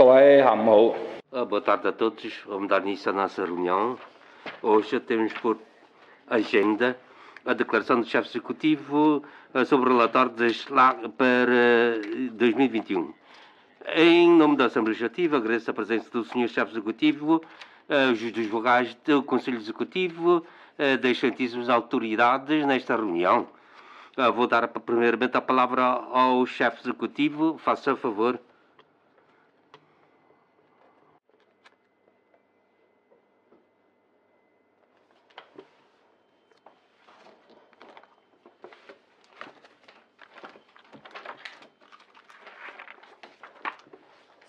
Boa tarde a todos. Vamos dar início à nossa reunião. Hoje temos por agenda a declaração do chefe executivo sobre o relatório da SLAC para 2021. Em nome da Assembleia Legislativa, agradeço a presença do Sr. chefe executivo, dos vogais do Conselho Executivo, das excelentíssimas autoridades nesta reunião. Vou dar primeiramente a palavra ao chefe executivo. Faça favor.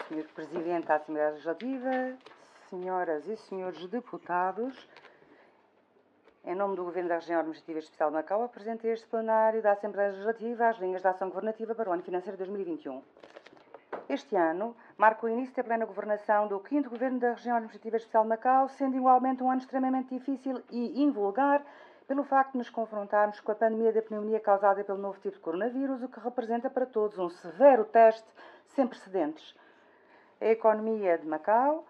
Senhor Presidente da Assembleia Legislativa, senhoras e senhores deputados, em nome do Governo da Região Administrativa Especial de Macau, apresento este plenário da Assembleia Legislativa as linhas de ação governativa para o ano financeiro de 2021. Este ano marca o início da plena governação do 5º Governo da Região Administrativa Especial de Macau, sendo igualmente um ano extremamente difícil e invulgar pelo facto de nos confrontarmos com a pandemia da pneumonia causada pelo novo tipo de coronavírus, o que representa para todos um severo teste sem precedentes. A economia de Macau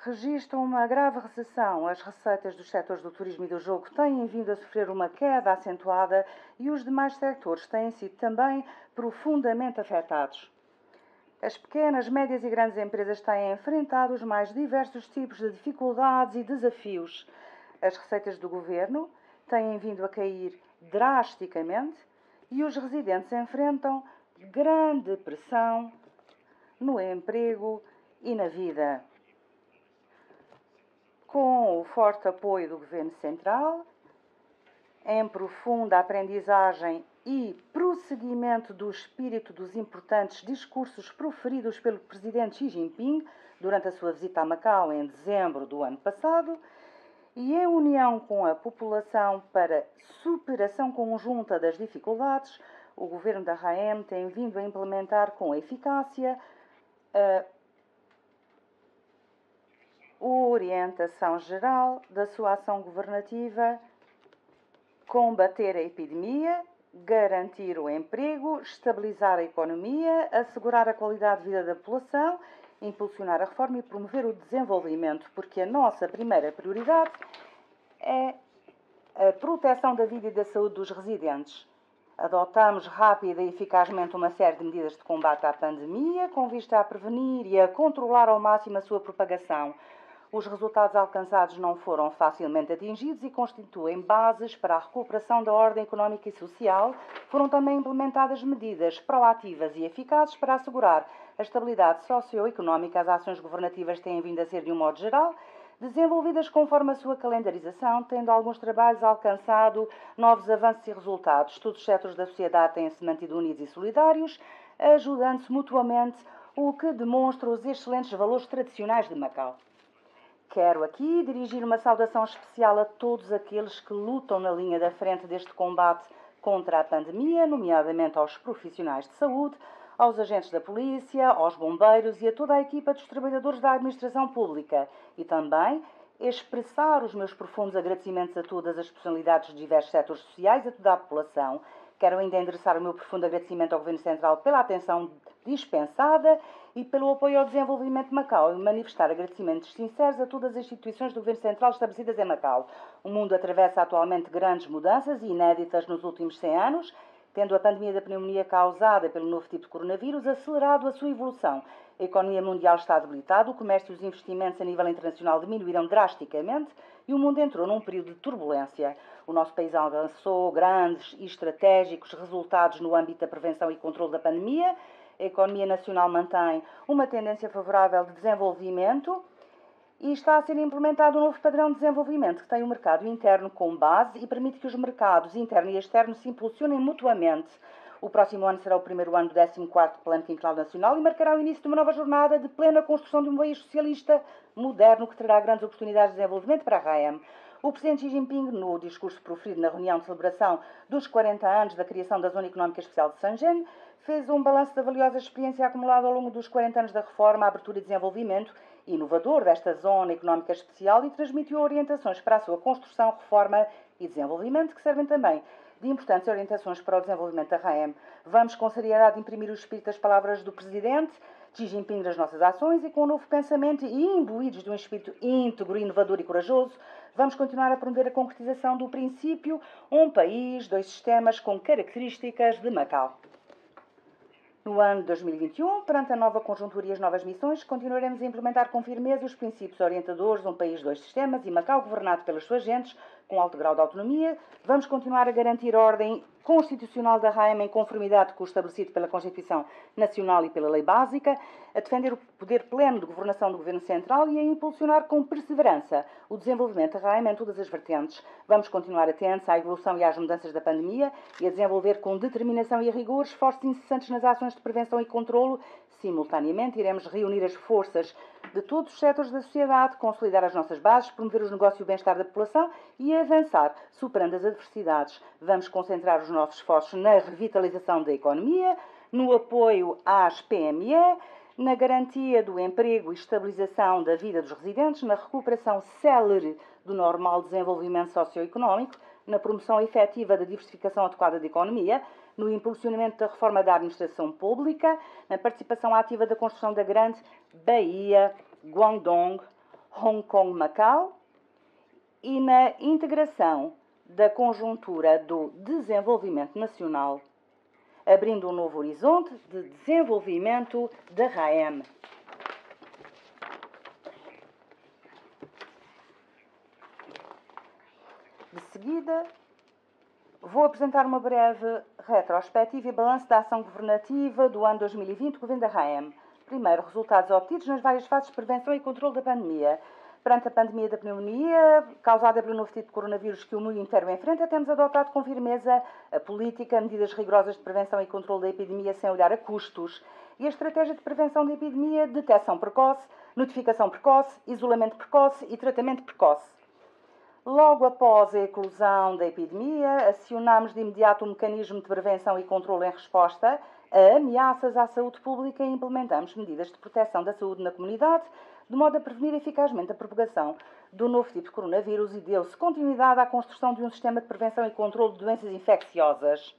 registra uma grave recessão. As receitas dos setores do turismo e do jogo têm vindo a sofrer uma queda acentuada e os demais setores têm sido também profundamente afetados. As pequenas, médias e grandes empresas têm enfrentado os mais diversos tipos de dificuldades e desafios. As receitas do governo têm vindo a cair drasticamente e os residentes enfrentam grande pressão no emprego e na vida. Com o forte apoio do Governo Central, em profunda aprendizagem e prosseguimento do espírito dos importantes discursos proferidos pelo Presidente Xi Jinping durante a sua visita a Macau em dezembro do ano passado, e em união com a população para superação conjunta das dificuldades, o Governo da RAEM tem vindo a implementar com eficácia a orientação geral da sua ação governativa: combater a epidemia, garantir o emprego, estabilizar a economia, assegurar a qualidade de vida da população, impulsionar a reforma e promover o desenvolvimento, porque a nossa primeira prioridade é a proteção da vida e da saúde dos residentes. Adotamos rápida e eficazmente uma série de medidas de combate à pandemia, com vista a prevenir e a controlar ao máximo a sua propagação. Os resultados alcançados não foram facilmente atingidos e constituem bases para a recuperação da ordem económica e social. Foram também implementadas medidas proativas e eficazes para assegurar a estabilidade socioeconómica. As ações governativas têm vindo a ser, de um modo geral, desenvolvidas conforme a sua calendarização, tendo alguns trabalhos alcançado novos avanços e resultados. Todos os setores da sociedade têm-se mantido unidos e solidários, ajudando-se mutuamente, o que demonstra os excelentes valores tradicionais de Macau. Quero aqui dirigir uma saudação especial a todos aqueles que lutam na linha da frente deste combate contra a pandemia, nomeadamente aos profissionais de saúde, aos agentes da polícia, aos bombeiros e a toda a equipa dos trabalhadores da administração pública. E também expressar os meus profundos agradecimentos a todas as personalidades dos diversos setores sociais e a toda a população. Quero ainda endereçar o meu profundo agradecimento ao Governo Central pela atenção dispensada e pelo apoio ao desenvolvimento de Macau, e manifestar agradecimentos sinceros a todas as instituições do Governo Central estabelecidas em Macau. O mundo atravessa atualmente grandes mudanças e inéditas nos últimos 100 anos, tendo a pandemia da pneumonia causada pelo novo tipo de coronavírus acelerado a sua evolução. A economia mundial está debilitada, o comércio e os investimentos a nível internacional diminuíram drasticamente e o mundo entrou num período de turbulência. O nosso país alcançou grandes e estratégicos resultados no âmbito da prevenção e controle da pandemia. A economia nacional mantém uma tendência favorável de desenvolvimento e está a ser implementado um novo padrão de desenvolvimento que tem o mercado interno como base e permite que os mercados interno e externo se impulsionem mutuamente. O próximo ano será o primeiro ano do 14º Plano Quinquenal Nacional e marcará o início de uma nova jornada de plena construção de um país socialista moderno que trará grandes oportunidades de desenvolvimento para a RAEM. O Presidente Xi Jinping, no discurso proferido na reunião de celebração dos 40 anos da criação da Zona Económica Especial de Shenzhen, fez um balanço da valiosa experiência acumulada ao longo dos 40 anos da reforma, abertura e desenvolvimento inovador desta Zona Económica Especial e transmitiu orientações para a sua construção, reforma e desenvolvimento, que servem também de importantes orientações para o desenvolvimento da RAEM. Vamos com seriedade imprimir o espírito das palavras do Presidente, Xi Jinping das nossas ações e com um novo pensamento e imbuídos de um espírito íntegro, inovador e corajoso, vamos continuar a promover a concretização do princípio um país, dois sistemas com características de Macau. No ano de 2021, perante a nova conjuntura e as novas missões, continuaremos a implementar com firmeza os princípios orientadores de um país, dois sistemas e Macau governado pelas suas gentes, com alto grau de autonomia. Vamos continuar a garantir a ordem constitucional da RAEM em conformidade com o estabelecido pela Constituição Nacional e pela Lei Básica, a defender o poder pleno de governação do Governo Central e a impulsionar com perseverança o desenvolvimento da RAEM em todas as vertentes. Vamos continuar atentos à evolução e às mudanças da pandemia e a desenvolver com determinação e rigor esforços incessantes nas ações de prevenção e controlo. Simultaneamente, iremos reunir as forças de todos os setores da sociedade, consolidar as nossas bases, promover os negócios e o bem-estar da população e avançar, superando as adversidades. Vamos concentrar os nossos esforços na revitalização da economia, no apoio às PME, na garantia do emprego e estabilização da vida dos residentes, na recuperação célere do normal desenvolvimento socioeconómico, na promoção efetiva da diversificação adequada da economia, no impulsionamento da reforma da administração pública, na participação ativa da construção da Grande Baía, Guangdong, Hong Kong, Macau e na integração da conjuntura do desenvolvimento nacional, abrindo um novo horizonte de desenvolvimento da RAEM. De seguida, vou apresentar uma breve retrospectiva e balanço da ação governativa do ano 2020 do Governo da RAEM. Primeiro, resultados obtidos nas várias fases de prevenção e controle da pandemia. Perante a pandemia da pneumonia, causada pelo novo tipo de coronavírus que o mundo inteiro enfrenta, temos adotado com firmeza a política, medidas rigorosas de prevenção e controle da epidemia sem olhar a custos. E a estratégia de prevenção da epidemia, detecção precoce, notificação precoce, isolamento precoce e tratamento precoce. Logo após a eclosão da epidemia, acionámos de imediato um mecanismo de prevenção e controle em resposta a ameaças à saúde pública e implementamos medidas de proteção da saúde na comunidade, de modo a prevenir eficazmente a propagação do novo tipo de coronavírus e deu-se continuidade à construção de um sistema de prevenção e controle de doenças infecciosas.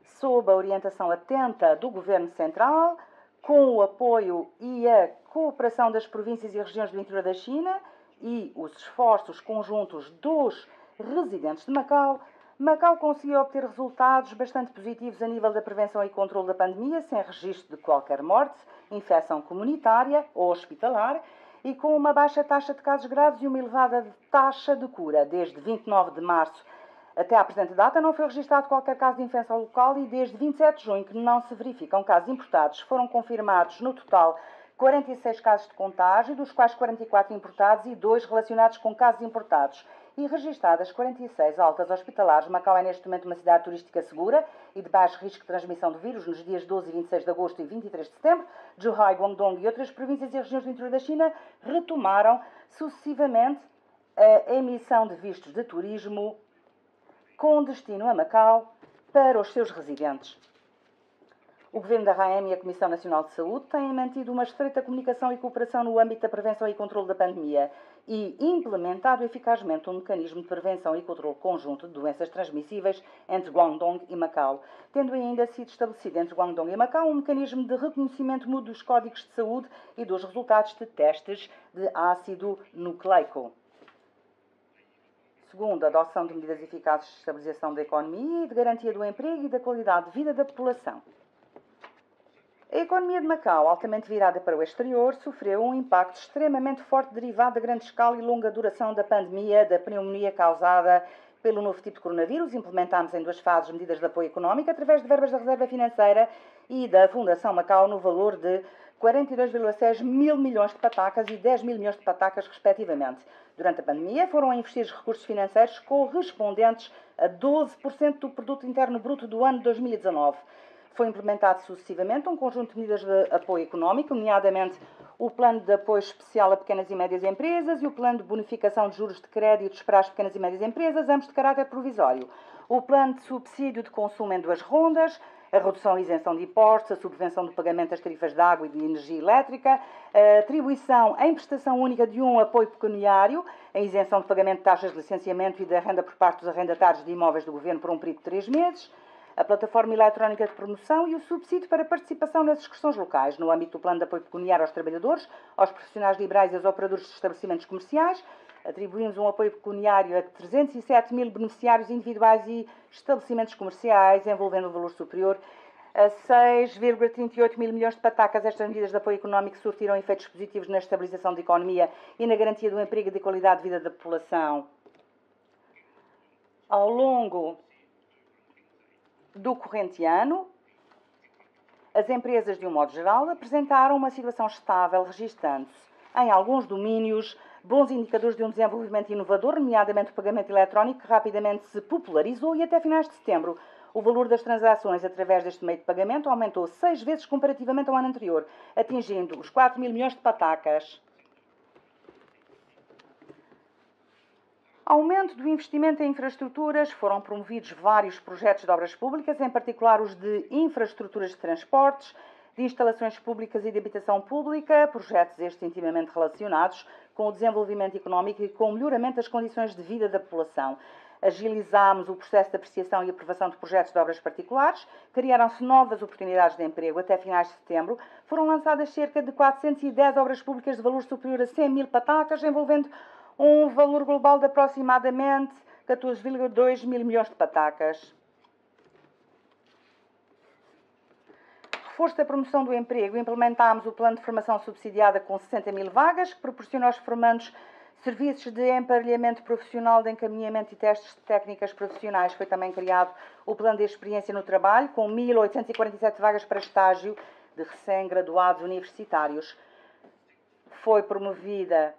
Sob a orientação atenta do Governo Central, com o apoio e a cooperação das províncias e regiões do interior da China e os esforços conjuntos dos residentes de Macau, Macau conseguiu obter resultados bastante positivos a nível da prevenção e controle da pandemia, sem registro de qualquer morte, infecção comunitária ou hospitalar, e com uma baixa taxa de casos graves e uma elevada taxa de cura. Desde 29 de março até à presente data não foi registado qualquer caso de infecção local e desde 27 de junho que não se verificam casos importados. Foram confirmados no total 46 casos de contágio, dos quais 44 importados e 2 relacionados com casos importados. E registadas 46 altas hospitalares. Macau é neste momento uma cidade turística segura e de baixo risco de transmissão do vírus. Nos dias 12 e 26 de agosto e 23 de setembro, Zhuhai, Guangdong e outras províncias e regiões do interior da China retomaram sucessivamente a emissão de vistos de turismo com destino a Macau para os seus residentes. O Governo da RAEM e a Comissão Nacional de Saúde têm mantido uma estreita comunicação e cooperação no âmbito da prevenção e controle da pandemia e implementado eficazmente um mecanismo de prevenção e controle conjunto de doenças transmissíveis entre Guangdong e Macau, tendo ainda sido estabelecido entre Guangdong e Macau um mecanismo de reconhecimento mútuo dos códigos de saúde e dos resultados de testes de ácido nucleico. Segundo, a adoção de medidas eficazes de estabilização da economia e de garantia do emprego e da qualidade de vida da população. A economia de Macau, altamente virada para o exterior, sofreu um impacto extremamente forte derivado da grande escala e longa duração da pandemia da pneumonia causada pelo novo tipo de coronavírus. Implementámos em 2 fases medidas de apoio económico através de verbas da Reserva Financeira e da Fundação Macau no valor de 42,6 mil milhões de patacas e 10 mil milhões de patacas, respectivamente. Durante a pandemia foram investidos recursos financeiros correspondentes a 12% do Produto Interno Bruto do ano 2019. Foi implementado sucessivamente um conjunto de medidas de apoio económico, nomeadamente o Plano de Apoio Especial a Pequenas e Médias Empresas e o Plano de Bonificação de Juros de Créditos para as Pequenas e Médias Empresas, ambos de caráter provisório. O Plano de Subsídio de Consumo em 2 rondas, a redução e isenção de impostos, a subvenção do pagamento das tarifas de água e de energia elétrica, a atribuição em prestação única de um apoio pecuniário, a isenção de pagamento de taxas de licenciamento e da renda por parte dos arrendatários de imóveis do Governo por um período de 3 meses, a plataforma eletrónica de promoção e o subsídio para participação nas excursões locais. No âmbito do plano de apoio pecuniário aos trabalhadores, aos profissionais liberais e aos operadores de estabelecimentos comerciais, atribuímos um apoio pecuniário a 307 mil beneficiários individuais e estabelecimentos comerciais, envolvendo um valor superior a 6,38 mil milhões de patacas. Estas medidas de apoio económico surtiram efeitos positivos na estabilização da economia e na garantia do emprego e da qualidade de vida da população. Ao longo do corrente ano, as empresas, de um modo geral, apresentaram uma situação estável, registando-se, em alguns domínios, bons indicadores de um desenvolvimento inovador, nomeadamente o pagamento eletrónico, que rapidamente se popularizou e até finais de setembro o valor das transações através deste meio de pagamento aumentou 6 vezes comparativamente ao ano anterior, atingindo os 4 mil milhões de patacas. Aumento do investimento em infraestruturas, foram promovidos vários projetos de obras públicas, em particular os de infraestruturas de transportes, de instalações públicas e de habitação pública, projetos estes intimamente relacionados com o desenvolvimento económico e com o melhoramento das condições de vida da população. Agilizámos o processo de apreciação e aprovação de projetos de obras particulares, criaram-se novas oportunidades de emprego. Até finais de setembro foram lançadas cerca de 410 obras públicas de valor superior a 100 mil patacas, envolvendo um valor global de aproximadamente 14,2 mil milhões de patacas. Reforço da promoção do emprego. Implementámos o plano de formação subsidiada com 60 mil vagas, que proporciona aos formandos serviços de emparelhamento profissional, de encaminhamento e testes de técnicas profissionais. Foi também criado o plano de experiência no trabalho, com 1.847 vagas para estágio de recém-graduados universitários. Foi promovida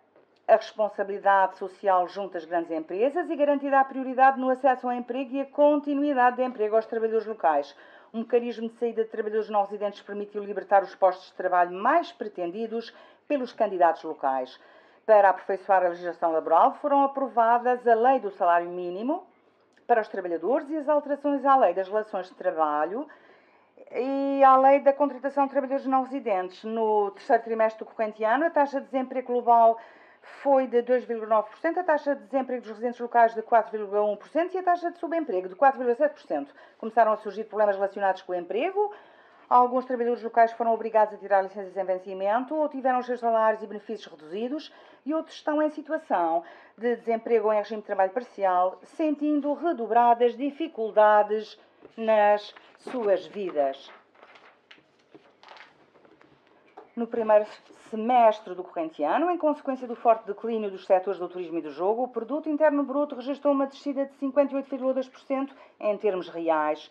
a responsabilidade social junto às grandes empresas e garantida a prioridade no acesso ao emprego e a continuidade de emprego aos trabalhadores locais. Um mecanismo de saída de trabalhadores não residentes permitiu libertar os postos de trabalho mais pretendidos pelos candidatos locais. Para aperfeiçoar a legislação laboral, foram aprovadas a Lei do Salário Mínimo para os trabalhadores e as alterações à Lei das Relações de Trabalho e à Lei da Contratação de Trabalhadores não residentes. No terceiro trimestre do corrente ano, a taxa de desemprego global foi de 2,9%, a taxa de desemprego dos residentes locais de 4,1% e a taxa de subemprego de 4,7%. Começaram a surgir problemas relacionados com o emprego. Alguns trabalhadores locais foram obrigados a tirar licenças em vencimento ou tiveram os seus salários e benefícios reduzidos e outros estão em situação de desemprego ou em regime de trabalho parcial, sentindo redobradas dificuldades nas suas vidas. No primeiro semestre do corrente ano, em consequência do forte declínio dos setores do turismo e do jogo, o produto interno bruto registrou uma descida de 58,2% em termos reais.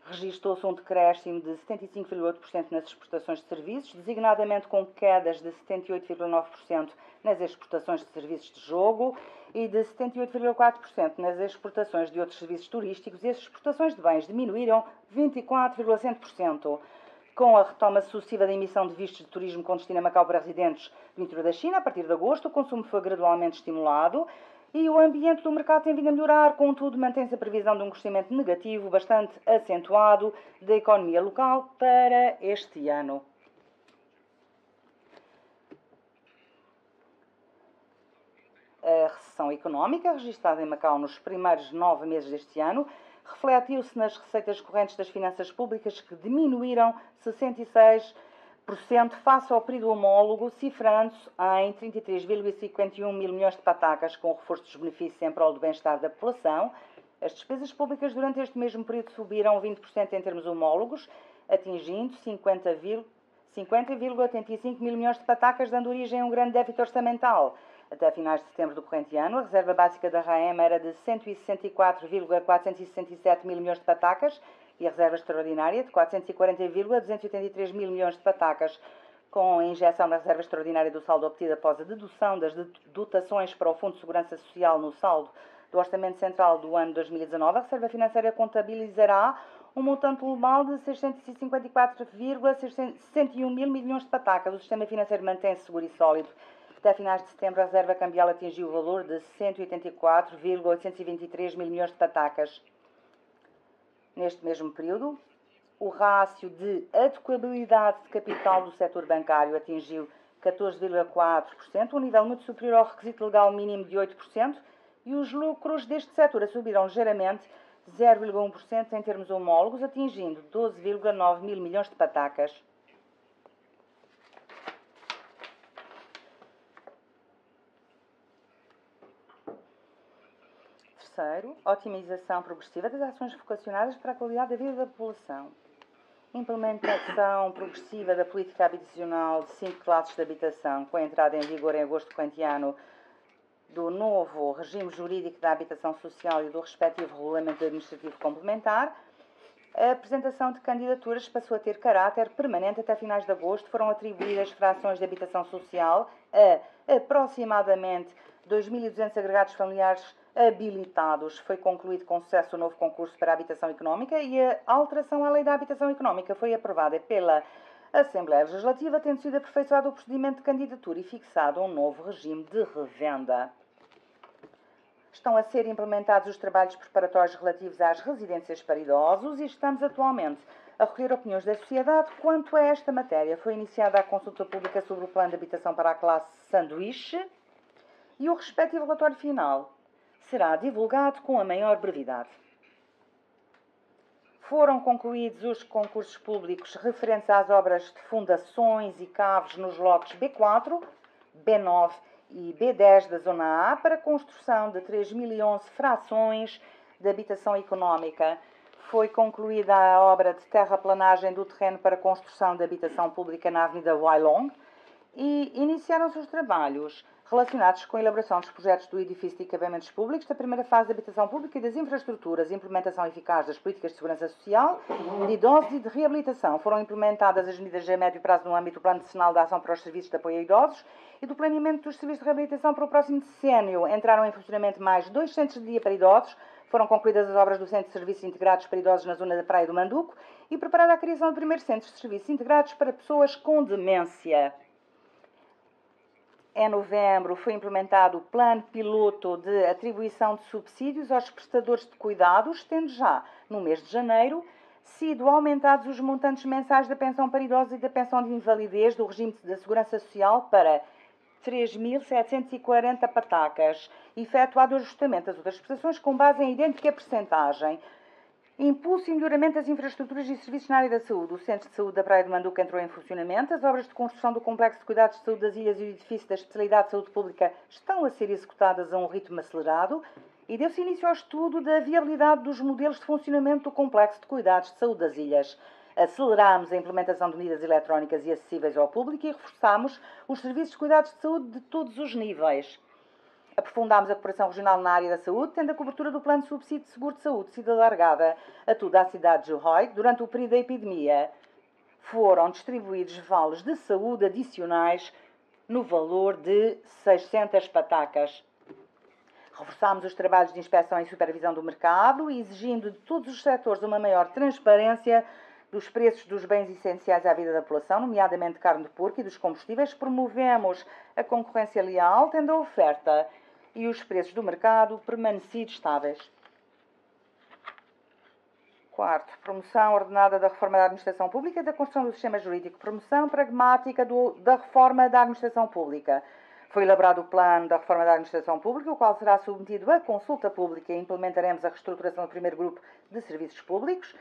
Registou-se um decréscimo de 75,8% nas exportações de serviços, designadamente com quedas de 78,9% nas exportações de serviços de jogo e de 78,4% nas exportações de outros serviços turísticos, e as exportações de bens diminuíram 24,5%. Com a retoma sucessiva da emissão de vistos de turismo com destino a Macau para residentes do interior da China, a partir de agosto, o consumo foi gradualmente estimulado e o ambiente do mercado tem vindo a melhorar. Contudo, mantém-se a previsão de um crescimento negativo bastante acentuado da economia local para este ano. A recessão económica registrada em Macau nos primeiros 9 meses deste ano refletiu-se nas receitas correntes das finanças públicas, que diminuíram 66% face ao período homólogo, cifrando-se em 33,51 mil milhões de patacas, com o reforço dos benefícios em prol do bem-estar da população. As despesas públicas durante este mesmo período subiram 20% em termos homólogos, atingindo 50,85 mil milhões de patacas, dando origem a um grande déficit orçamental. Até finais de setembro do corrente ano, a reserva básica da RAEM era de 164,467 mil milhões de patacas e a reserva extraordinária de 440,283 mil milhões de patacas. Com a injeção da reserva extraordinária do saldo obtida após a dedução das dotações para o Fundo de Segurança Social no saldo do Orçamento Central do ano 2019, a reserva financeira contabilizará um montante global de 654,601 mil milhões de patacas. O sistema financeiro mantém-se seguro e sólido. Até finais de setembro, a reserva cambial atingiu o valor de 184,823 mil milhões de patacas. Neste mesmo período, o rácio de adequabilidade de capital do setor bancário atingiu 14,4%, um nível muito superior ao requisito legal mínimo de 8%, e os lucros deste setor subiram ligeiramente, 0,1% em termos homólogos, atingindo 12,9 mil milhões de patacas. Terceiro, otimização progressiva das ações vocacionadas para a qualidade da vida da população. Implementação progressiva da política habitacional de 5 classes de habitação, com a entrada em vigor em agosto do corrente ano do novo regime jurídico da habitação social e do respectivo regulamento administrativo complementar. A apresentação de candidaturas passou a ter caráter permanente até finais de agosto. Foram atribuídas frações de habitação social a aproximadamente 2.200 agregados familiares habilitados. Foi concluído com sucesso o novo concurso para a habitação económica e a alteração à lei da habitação económica foi aprovada pela Assembleia Legislativa, tendo sido aperfeiçoado o procedimento de candidatura e fixado um novo regime de revenda. Estão a ser implementados os trabalhos preparatórios relativos às residências para idosos e estamos atualmente a recolher opiniões da sociedade quanto a esta matéria. Foi iniciada a consulta pública sobre o plano de habitação para a classe sanduíche e o respectivo relatório final será divulgado com a maior brevidade. Foram concluídos os concursos públicos referentes às obras de fundações e caves nos lotes B4, B9 e B10 da Zona A para a construção de 3.011 frações de habitação económica. Foi concluída a obra de terraplanagem do terreno para a construção de habitação pública na Avenida Wailong e iniciaram-se os trabalhos relacionados com a elaboração dos projetos do edifício de equipamentos públicos, da primeira fase da habitação pública e das infraestruturas, implementação eficaz das políticas de segurança social, de idosos e de reabilitação. Foram implementadas as medidas a médio prazo no âmbito do Plano Nacional de Ação para os Serviços de Apoio a Idosos e do planeamento dos serviços de reabilitação para o próximo decênio. Entraram em funcionamento mais 2 centros de dia para idosos, foram concluídas as obras do Centro de Serviços Integrados para Idosos na zona da Praia do Manduco e preparada a criação do primeiro Centro de Serviços Integrados para pessoas com demência. Em novembro foi implementado o plano piloto de atribuição de subsídios aos prestadores de cuidados, tendo já, no mês de janeiro, sido aumentados os montantes mensais da pensão para idosos e da pensão de invalidez do regime da Segurança Social para 3.740 patacas, efetuado o ajustamento das outras prestações com base em idêntica percentagem. Impulso e melhoramento das infraestruturas e serviços na área da saúde. O Centro de Saúde da Praia do Manduca entrou em funcionamento. As obras de construção do Complexo de Cuidados de Saúde das Ilhas e o edifício da Especialidade de Saúde Pública estão a ser executadas a um ritmo acelerado e deu-se início ao estudo da viabilidade dos modelos de funcionamento do Complexo de Cuidados de Saúde das Ilhas. Aceleramos a implementação de medidas eletrónicas e acessíveis ao público e reforçamos os serviços de cuidados de saúde de todos os níveis. Aprofundámos a cooperação regional na área da saúde, tendo a cobertura do Plano de Subsídio de Seguro de Saúde sido alargada a toda a cidade de Juhoi. Durante o período da epidemia, foram distribuídos vales de saúde adicionais no valor de 600 patacas. Reforçámos os trabalhos de inspeção e supervisão do mercado, exigindo de todos os setores uma maior transparência dos preços dos bens essenciais à vida da população, nomeadamente carne de porco e dos combustíveis. Promovemos a concorrência leal, tendo a oferta e os preços do mercado permanecido estáveis. Quarto, promoção ordenada da reforma da administração pública e da construção do sistema jurídico. Promoção pragmática da reforma da administração pública. Foi elaborado o plano da reforma da administração pública, o qual será submetido à consulta pública e implementaremos a reestruturação do primeiro grupo de serviços públicos.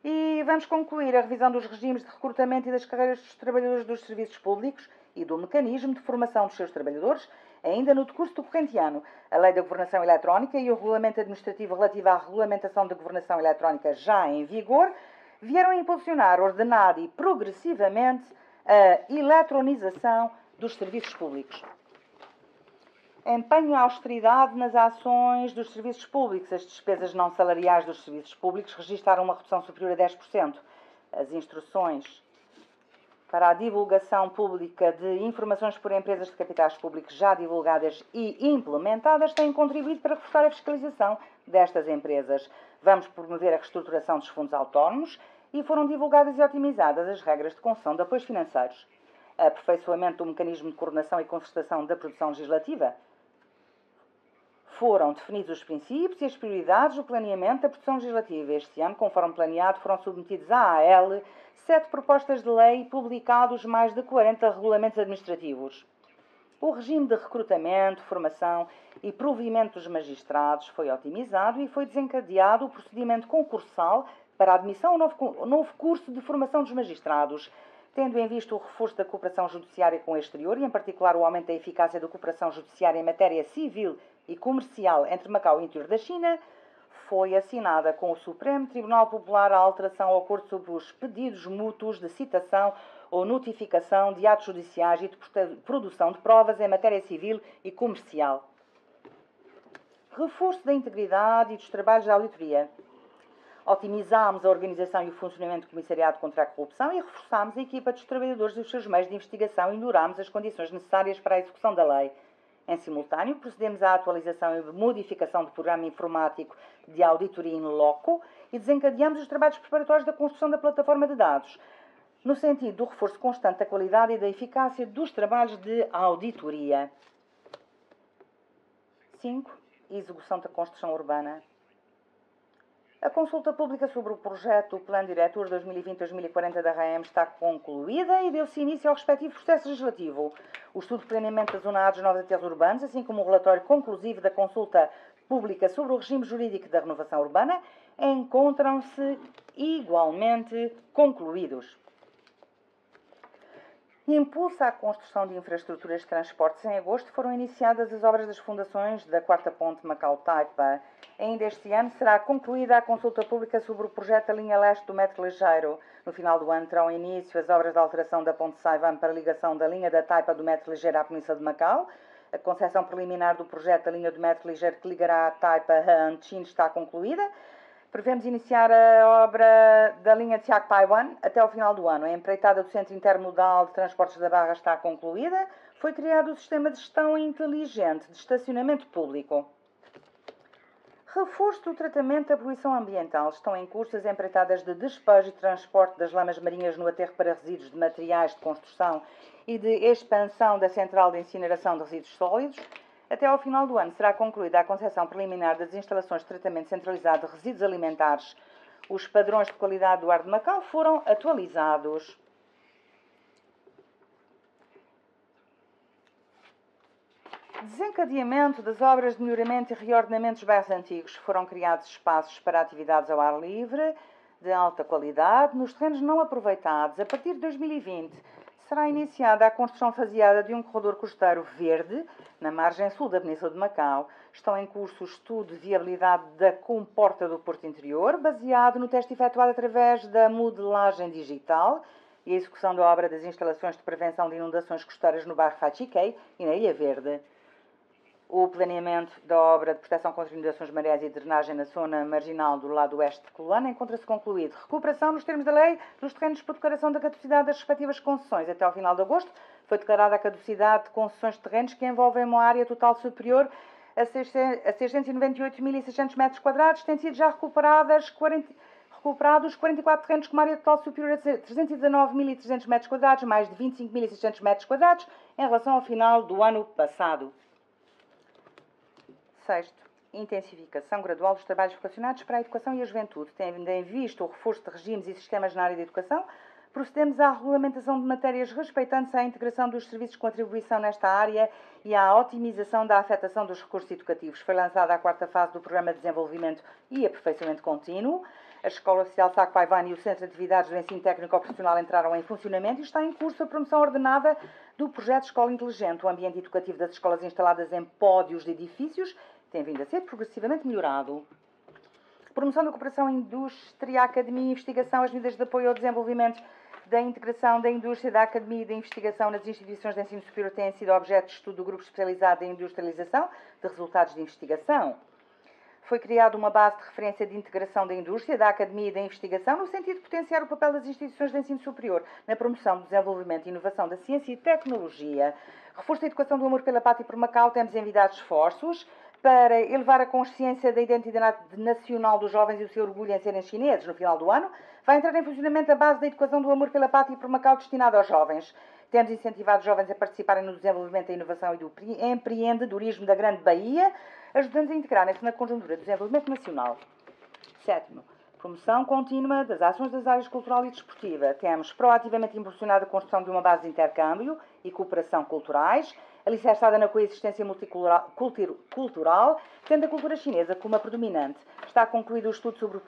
E vamos concluir a revisão dos regimes de recrutamento e das carreiras dos trabalhadores dos serviços públicos e do mecanismo de formação dos seus trabalhadores, ainda no decurso do corrente ano. A Lei da Governação Eletrónica e o Regulamento Administrativo relativo à regulamentação da governação eletrónica já em vigor vieram a impulsionar, ordenar e progressivamente a eletronização dos serviços públicos. Empenho à austeridade nas ações dos serviços públicos. As despesas não salariais dos serviços públicos registraram uma redução superior a 10%. As instruções para a divulgação pública de informações por empresas de capitais públicos já divulgadas e implementadas têm contribuído para reforçar a fiscalização destas empresas. Vamos promover a reestruturação dos fundos autónomos e foram divulgadas e otimizadas as regras de concessão de apoios financeiros. Aperfeiçoamento do mecanismo de coordenação e concertação da produção legislativa. Foram definidos os princípios e as prioridades do planeamento da produção legislativa. Este ano, conforme planeado, foram submetidos à AL 7 propostas de lei e publicados mais de 40 regulamentos administrativos. O regime de recrutamento, formação e provimento dos magistrados foi otimizado e foi desencadeado o procedimento concursal para a admissão ao novo curso de formação dos magistrados, tendo em vista o reforço da cooperação judiciária com o exterior e, em particular, o aumento da eficácia da cooperação judiciária em matéria civil e comercial entre Macau e o interior da China, foi assinada com o Supremo Tribunal Popular a alteração ao acordo sobre os pedidos mútuos de citação ou notificação de atos judiciais e de produção de provas em matéria civil e comercial. Reforço da integridade e dos trabalhos de auditoria. Otimizámos a organização e o funcionamento do Comissariado contra a Corrupção e reforçámos a equipa dos trabalhadores e os seus meios de investigação e melhorámos as condições necessárias para a execução da lei. Em simultâneo, procedemos à atualização e modificação do programa informático de auditoria in loco e desencadeamos os trabalhos preparatórios da construção da plataforma de dados, no sentido do reforço constante da qualidade e da eficácia dos trabalhos de auditoria. 5. Execução da construção urbana. A consulta pública sobre o projeto Plano Diretor 2020-2040 da RAM está concluída e deu-se início ao respectivo processo legislativo. O estudo de planeamento da Zona A dos novos aterros urbanos, assim como o relatório conclusivo da consulta pública sobre o regime jurídico da renovação urbana, encontram-se igualmente concluídos. Impulso à construção de infraestruturas de transportes. Em agosto foram iniciadas as obras das fundações da quarta ponte Macau-Taipa. Ainda este ano será concluída a consulta pública sobre o projeto da linha leste do metro ligeiro. No final do ano terão início as obras de alteração da ponte Saivan para a ligação da linha da Taipa do metro ligeiro à Península de Macau. A concepção preliminar do projeto da linha do metro ligeiro que ligará a Taipa a Anchin está concluída. Prevemos iniciar a obra da linha de Siak Paiwan até ao final do ano. A empreitada do Centro Intermodal de Transportes da Barra está concluída. Foi criado o Sistema de Gestão Inteligente de Estacionamento Público. Reforço do tratamento da poluição ambiental. Estão em curso as empreitadas de despejo e transporte das lamas marinhas no aterro para resíduos de materiais de construção e de expansão da central de incineração de resíduos sólidos. Até ao final do ano será concluída a concepção preliminar das instalações de tratamento centralizado de resíduos alimentares. Os padrões de qualidade do ar de Macau foram atualizados. Desencadeamento das obras de melhoramento e reordenamento dos bairros antigos. Foram criados espaços para atividades ao ar livre, de alta qualidade, nos terrenos não aproveitados. A partir de 2020, será iniciada a construção faseada de um corredor costeiro verde na margem sul da Península de Macau. Estão em curso o estudo de viabilidade da comporta do Porto Interior, baseado no teste efetuado através da modelagem digital e a execução da obra das instalações de prevenção de inundações costeiras no bairro Fachiquei e na Ilha Verde. O planeamento da obra de proteção contra inundações mareias e drenagem na zona marginal do lado oeste de Coluana encontra-se concluído. Recuperação nos termos da lei dos terrenos por declaração da caducidade das respectivas concessões. Até ao final de agosto foi declarada a caducidade de concessões de terrenos que envolvem uma área total superior a 698.600 metros quadrados. Têm sido já recuperados 44 terrenos com uma área total superior a 319.300 metros quadrados, mais de 25.600 metros quadrados em relação ao final do ano passado. Sexto, intensificação gradual dos trabalhos vocacionados para a educação e a juventude. Tendo em vista o reforço de regimes e sistemas na área da educação, procedemos à regulamentação de matérias respeitando-se à integração dos serviços de contribuição nesta área e à otimização da afetação dos recursos educativos. Foi lançada a quarta fase do Programa de Desenvolvimento e Aperfeiçoamento Contínuo. A Escola Oficial Siak Paiwan e o Centro de Atividades do Ensino Técnico Profissional entraram em funcionamento e está em curso a promoção ordenada do projeto Escola Inteligente. O ambiente educativo das escolas instaladas em pódios de edifícios tem vindo a ser progressivamente melhorado. Promoção da cooperação indústria, academia e investigação, as medidas de apoio ao desenvolvimento da integração da indústria, da academia e da investigação nas instituições de ensino superior têm sido objeto de estudo do Grupo Especializado em Industrialização de Resultados de Investigação. Foi criada uma base de referência de integração da indústria, da academia e da investigação, no sentido de potenciar o papel das instituições de ensino superior na promoção do desenvolvimento e inovação da ciência e tecnologia. Reforço da educação do amor pela pátria e por Macau, temos envidado esforços para elevar a consciência da identidade nacional dos jovens e o seu orgulho em serem chineses. No final do ano, vai entrar em funcionamento a base da educação do amor pela pátria e por Macau destinada aos jovens. Temos incentivado os jovens a participarem no desenvolvimento da inovação e do empreendedorismo da Grande Bahia, ajudando a integrarem-se na conjuntura do desenvolvimento nacional. Sétimo, Promoção contínua das ações das áreas cultural e desportiva. Temos proativamente impulsionado a construção de uma base de intercâmbio e cooperação culturais, alicerçada na coexistência multicultural, tendo a cultura chinesa como a predominante. Está concluído o estudo sobre o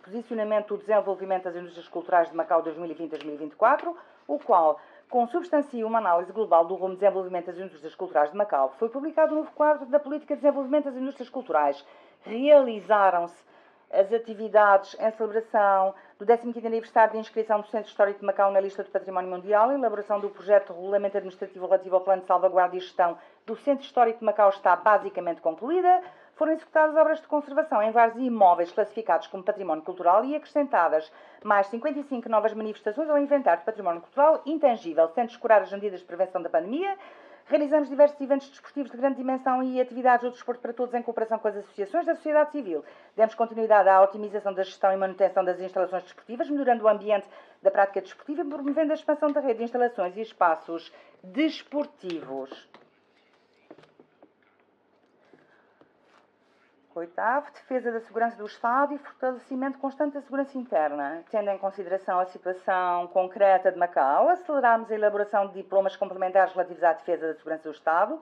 posicionamento do desenvolvimento das indústrias culturais de Macau 2020-2024, o qual consubstancia uma análise global do rumo de desenvolvimento das indústrias culturais de Macau. Foi publicado o novo quadro da Política de Desenvolvimento das Indústrias Culturais. Realizaram-se as atividades em celebração do 15º aniversário de inscrição do Centro Histórico de Macau na lista do Património Mundial. A elaboração do projeto de regulamento administrativo relativo ao plano de salvaguarda e gestão do Centro Histórico de Macau está basicamente concluída. Foram executadas obras de conservação em vários imóveis classificados como património cultural e acrescentadas mais 55 novas manifestações ao inventário de património cultural intangível, sem descurar as medidas de prevenção da pandemia. Realizamos diversos eventos desportivos de grande dimensão e atividades do desporto para todos em cooperação com as associações da sociedade civil. Demos continuidade à otimização da gestão e manutenção das instalações desportivas, melhorando o ambiente da prática desportiva e promovendo a expansão da rede de instalações e espaços desportivos. Oitavo, defesa da segurança do Estado e fortalecimento constante da segurança interna. Tendo em consideração a situação concreta de Macau, aceleramos a elaboração de diplomas complementares relativos à defesa da segurança do Estado.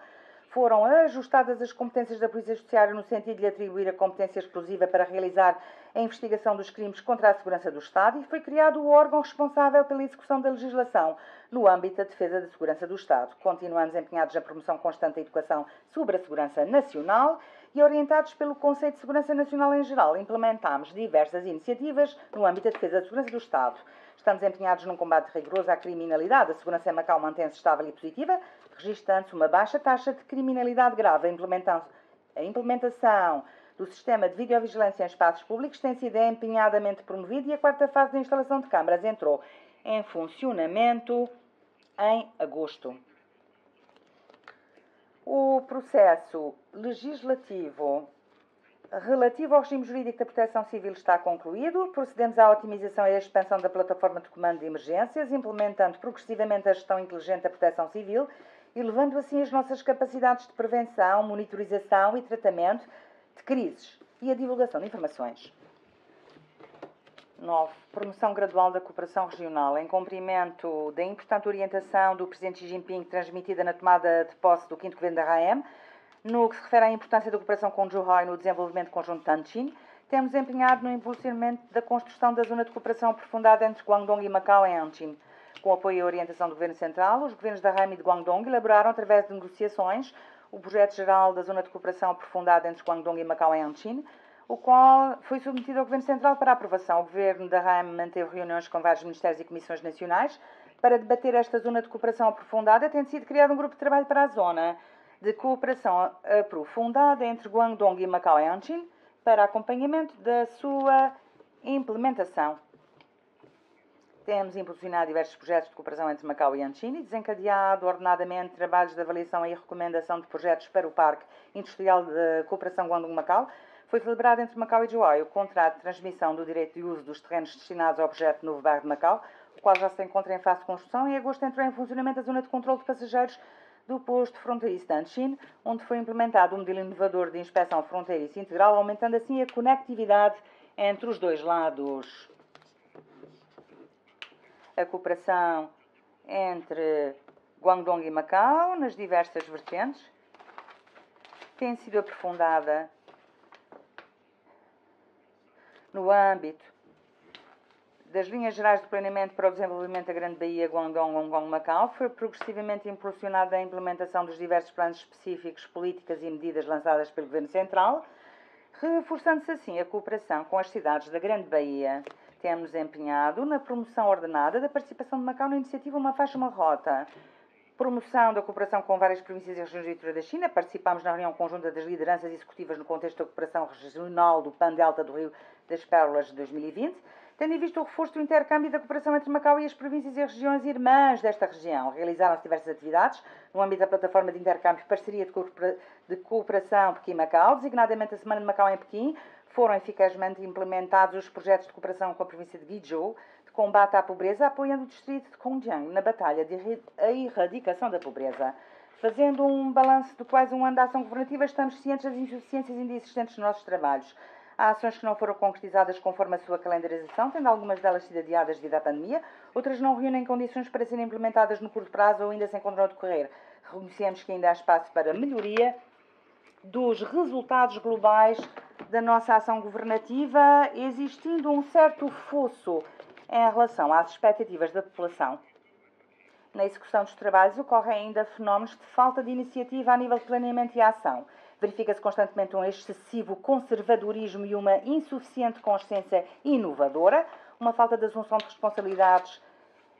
Foram ajustadas as competências da Polícia Judiciária no sentido de lhe atribuir a competência exclusiva para realizar a investigação dos crimes contra a segurança do Estado e foi criado o órgão responsável pela execução da legislação no âmbito da defesa da segurança do Estado. Continuamos empenhados na promoção constante da educação sobre a segurança nacional e orientados pelo conceito de segurança nacional em geral, implementamos diversas iniciativas no âmbito da defesa da segurança do Estado. Estamos empenhados num combate rigoroso à criminalidade. A segurança em Macau mantém-se estável e positiva, registrando-se uma baixa taxa de criminalidade grave. A implementação do sistema de videovigilância em espaços públicos tem sido empenhadamente promovida e a quarta fase da instalação de câmaras entrou em funcionamento em agosto. O processo legislativo relativo ao regime jurídico da proteção civil está concluído. Procedemos à otimização e à expansão da plataforma de comando de emergências, implementando progressivamente a gestão inteligente da proteção civil e elevando assim as nossas capacidades de prevenção, monitorização e tratamento de crises e a divulgação de informações. 9. Promoção gradual da cooperação regional. Em cumprimento da importante orientação do Presidente Xi Jinping transmitida na tomada de posse do 5º Governo da RAM, no que se refere à importância da cooperação com Zhuhai no desenvolvimento conjunto de Tanchin, temos empenhado no impulsionamento da construção da zona de cooperação aprofundada entre Guangdong e Macau em Anqing. Com apoio e orientação do Governo Central, os governos da RAM e de Guangdong elaboraram, através de negociações, o projeto geral da zona de cooperação aprofundada entre Guangdong e Macau em Anqing, o qual foi submetido ao Governo Central para aprovação. O Governo da RAM manteve reuniões com vários ministérios e comissões nacionais para debater esta zona de cooperação aprofundada, tendo sido criado um grupo de trabalho para a zona de cooperação aprofundada entre Guangdong e Macau em Anqing para acompanhamento da sua implementação. Temos impulsionado diversos projetos de cooperação entre Macau e Anqing e desencadeado ordenadamente trabalhos de avaliação e recomendação de projetos para o Parque Industrial de Cooperação Guangdong-Macau. Foi celebrado entre Macau e Zhuhai o contrato de transmissão do direito de uso dos terrenos destinados ao projeto Novo Bairro de Macau, o qual já se encontra em fase de construção. Em agosto entrou em funcionamento a zona de controle de passageiros do posto fronteiriço de Anqing, onde foi implementado um modelo inovador de inspeção fronteiriça integral, aumentando assim a conectividade entre os dois lados. A cooperação entre Guangdong e Macau, nas diversas vertentes, tem sido aprofundada no âmbito das linhas gerais de planeamento para o desenvolvimento da Grande Baía Guangdong-Macau. Foi progressivamente impulsionada a implementação dos diversos planos específicos, políticas e medidas lançadas pelo Governo Central, reforçando-se assim a cooperação com as cidades da Grande Baía. Temos empenhado na promoção ordenada da participação de Macau na iniciativa Uma Faixa, Uma Rota. Promoção da cooperação com várias províncias e regiões do interior da China. Participámos na reunião conjunta das lideranças executivas no contexto da cooperação regional do Pan-Delta do Rio das Pérolas de 2020, tendo em vista o reforço do intercâmbio e da cooperação entre Macau e as províncias e as regiões irmãs desta região. Realizaram-se diversas atividades no âmbito da plataforma de intercâmbio e parceria de cooperação Pequim-Macau, designadamente a Semana de Macau em Pequim. Foram eficazmente implementados os projetos de cooperação com a província de Guizhou, de combate à pobreza, apoiando o distrito de Kongjiang na batalha de erradicação da pobreza. Fazendo um balanço de quase um ano de ação governativa, estamos cientes das insuficiências ainda existentes nos nossos trabalhos. Há ações que não foram concretizadas conforme a sua calendarização, tendo algumas delas sido adiadas devido à pandemia, outras não reúnem condições para serem implementadas no curto prazo ou ainda se encontram a decorrer. Reconhecemos que ainda há espaço para melhoria dos resultados globais da nossa ação governativa, existindo um certo fosso em relação às expectativas da população. Na execução dos trabalhos ocorrem ainda fenómenos de falta de iniciativa a nível de planeamento e ação. Verifica-se constantemente um excessivo conservadorismo e uma insuficiente consciência inovadora, uma falta de assunção de responsabilidades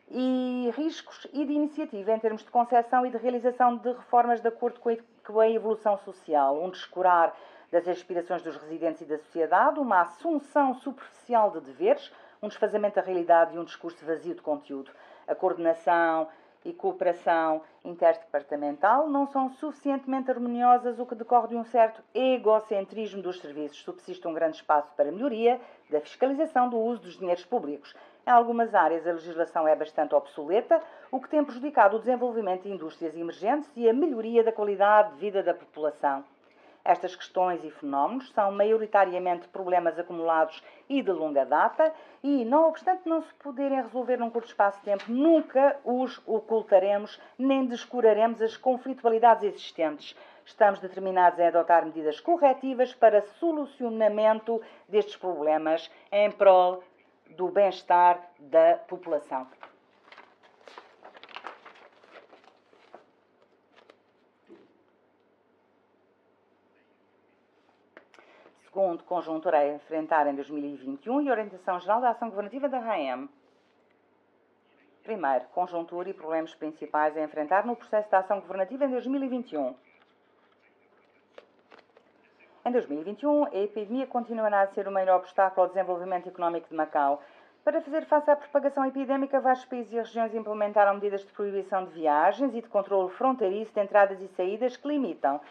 e riscos e de iniciativa em termos de concepção e de realização de reformas de acordo com a evolução social, um descurar das aspirações dos residentes e da sociedade, uma assunção superficial de deveres, um desfazamento da realidade e um discurso vazio de conteúdo. A coordenação e cooperação interdepartamental não são suficientemente harmoniosas, o que decorre de um certo egocentrismo dos serviços. Subsiste um grande espaço para melhoria da fiscalização do uso dos dinheiros públicos. Em algumas áreas, a legislação é bastante obsoleta, o que tem prejudicado o desenvolvimento de indústrias emergentes e a melhoria da qualidade de vida da população. Estas questões e fenómenos são maioritariamente problemas acumulados e de longa data e, não obstante não se poderem resolver num curto espaço de tempo, nunca os ocultaremos nem descuraremos as conflitualidades existentes. Estamos determinados em adotar medidas corretivas para solucionamento destes problemas em prol do bem-estar da população. Segundo, conjuntura a enfrentar em 2021 e orientação geral da ação governativa da RAM. Primeiro, conjuntura e problemas principais a enfrentar no processo de ação governativa em 2021. Em 2021, a epidemia continuará a ser o maior obstáculo ao desenvolvimento económico de Macau. Para fazer face à propagação epidémica, vários países e regiões implementaram medidas de proibição de viagens e de controle fronteiriço de entradas e saídas que limitam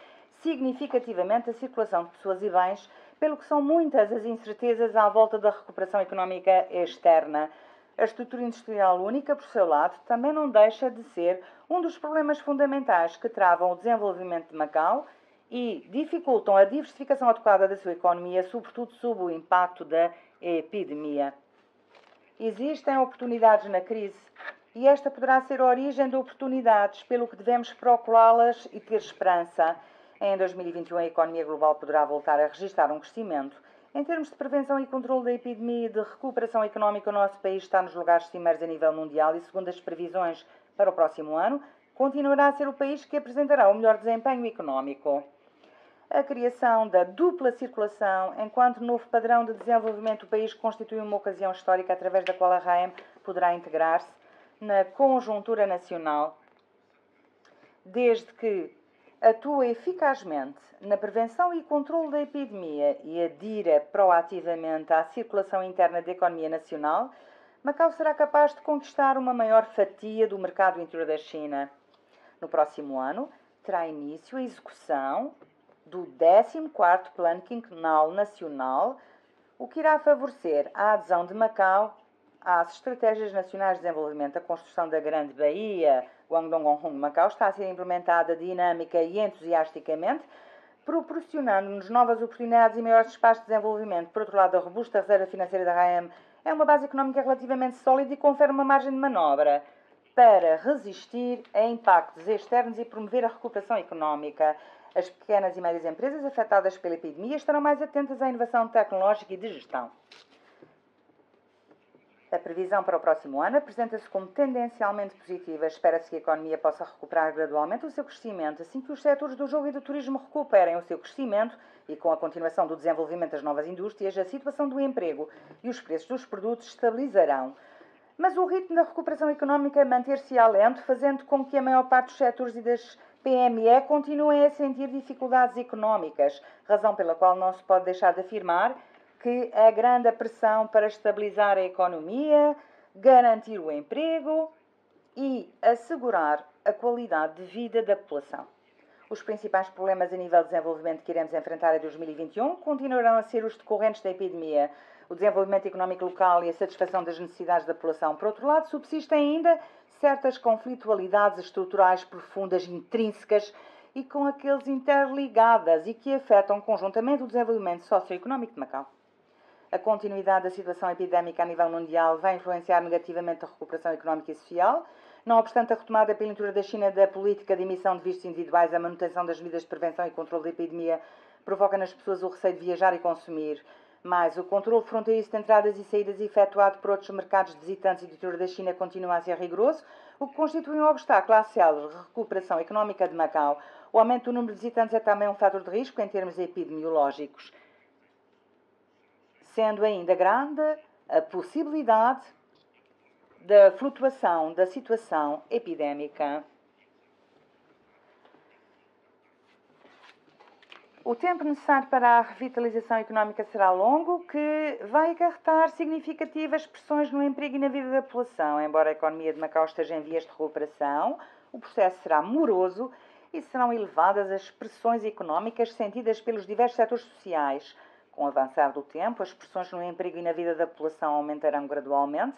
significativamente a circulação de pessoas e bens, pelo que são muitas as incertezas à volta da recuperação económica externa. A estrutura industrial única, por seu lado, também não deixa de ser um dos problemas fundamentais que travam o desenvolvimento de Macau e dificultam a diversificação adequada da sua economia, sobretudo sob o impacto da epidemia. Existem oportunidades na crise e esta poderá ser a origem de oportunidades, pelo que devemos procurá-las e ter esperança. Em 2021, a economia global poderá voltar a registrar um crescimento. Em termos de prevenção e controle da epidemia e de recuperação económica, o nosso país está nos lugares cimeiros a nível mundial e, segundo as previsões para o próximo ano, continuará a ser o país que apresentará o melhor desempenho económico. A criação da dupla circulação, enquanto novo padrão de desenvolvimento do país, constitui uma ocasião histórica através da qual a RAM poderá integrar-se na conjuntura nacional, desde que atua eficazmente na prevenção e controle da epidemia e adira proativamente à circulação interna da economia nacional, Macau será capaz de conquistar uma maior fatia do mercado interior da China. No próximo ano, terá início a execução do 14º Plano Quinquenal Nacional, o que irá favorecer a adesão de Macau às estratégias nacionais de desenvolvimento. A construção da Grande Baía Guangdong-Gonghong de Macau está a ser implementada dinâmica e entusiasticamente, proporcionando-nos novas oportunidades e maiores espaços de desenvolvimento. Por outro lado, a robusta reserva financeira da RAM é uma base económica relativamente sólida e confere uma margem de manobra para resistir a impactos externos e promover a recuperação económica. As pequenas e médias empresas afetadas pela epidemia estarão mais atentas à inovação tecnológica e de gestão. A previsão para o próximo ano apresenta-se como tendencialmente positiva. Espera-se que a economia possa recuperar gradualmente o seu crescimento, assim que os setores do jogo e do turismo recuperem o seu crescimento e com a continuação do desenvolvimento das novas indústrias, a situação do emprego e os preços dos produtos estabilizarão. Mas o ritmo da recuperação económica manter-se-á lento, fazendo com que a maior parte dos setores e das PME continuem a sentir dificuldades económicas, razão pela qual não se pode deixar de afirmar que a grande pressão para estabilizar a economia, garantir o emprego e assegurar a qualidade de vida da população. Os principais problemas a nível de desenvolvimento que iremos enfrentar em 2021 continuarão a ser os decorrentes da epidemia, o desenvolvimento económico local e a satisfação das necessidades da população. Por outro lado, subsistem ainda certas conflitualidades estruturais profundas, intrínsecas e com aqueles interligadas e que afetam conjuntamente o desenvolvimento socioeconómico de Macau. A continuidade da situação epidémica a nível mundial vai influenciar negativamente a recuperação económica e social. Não obstante a retomada pela leitura da China da política de emissão de vistos individuais, a manutenção das medidas de prevenção e controle da epidemia provoca nas pessoas o receio de viajar e consumir. Mais, o controle fronteiriço de entradas e saídas efetuado por outros mercados de visitantes e de leitura da China continua a ser rigoroso, o que constitui um obstáculo à célere recuperação económica de Macau. O aumento do número de visitantes é também um fator de risco em termos epidemiológicos, sendo ainda grande a possibilidade da flutuação da situação epidémica. O tempo necessário para a revitalização económica será longo, que vai acarretar significativas pressões no emprego e na vida da população. Embora a economia de Macau esteja em vias de recuperação, o processo será moroso e serão elevadas as pressões económicas sentidas pelos diversos setores sociais. Com o avançar do tempo, as pressões no emprego e na vida da população aumentarão gradualmente,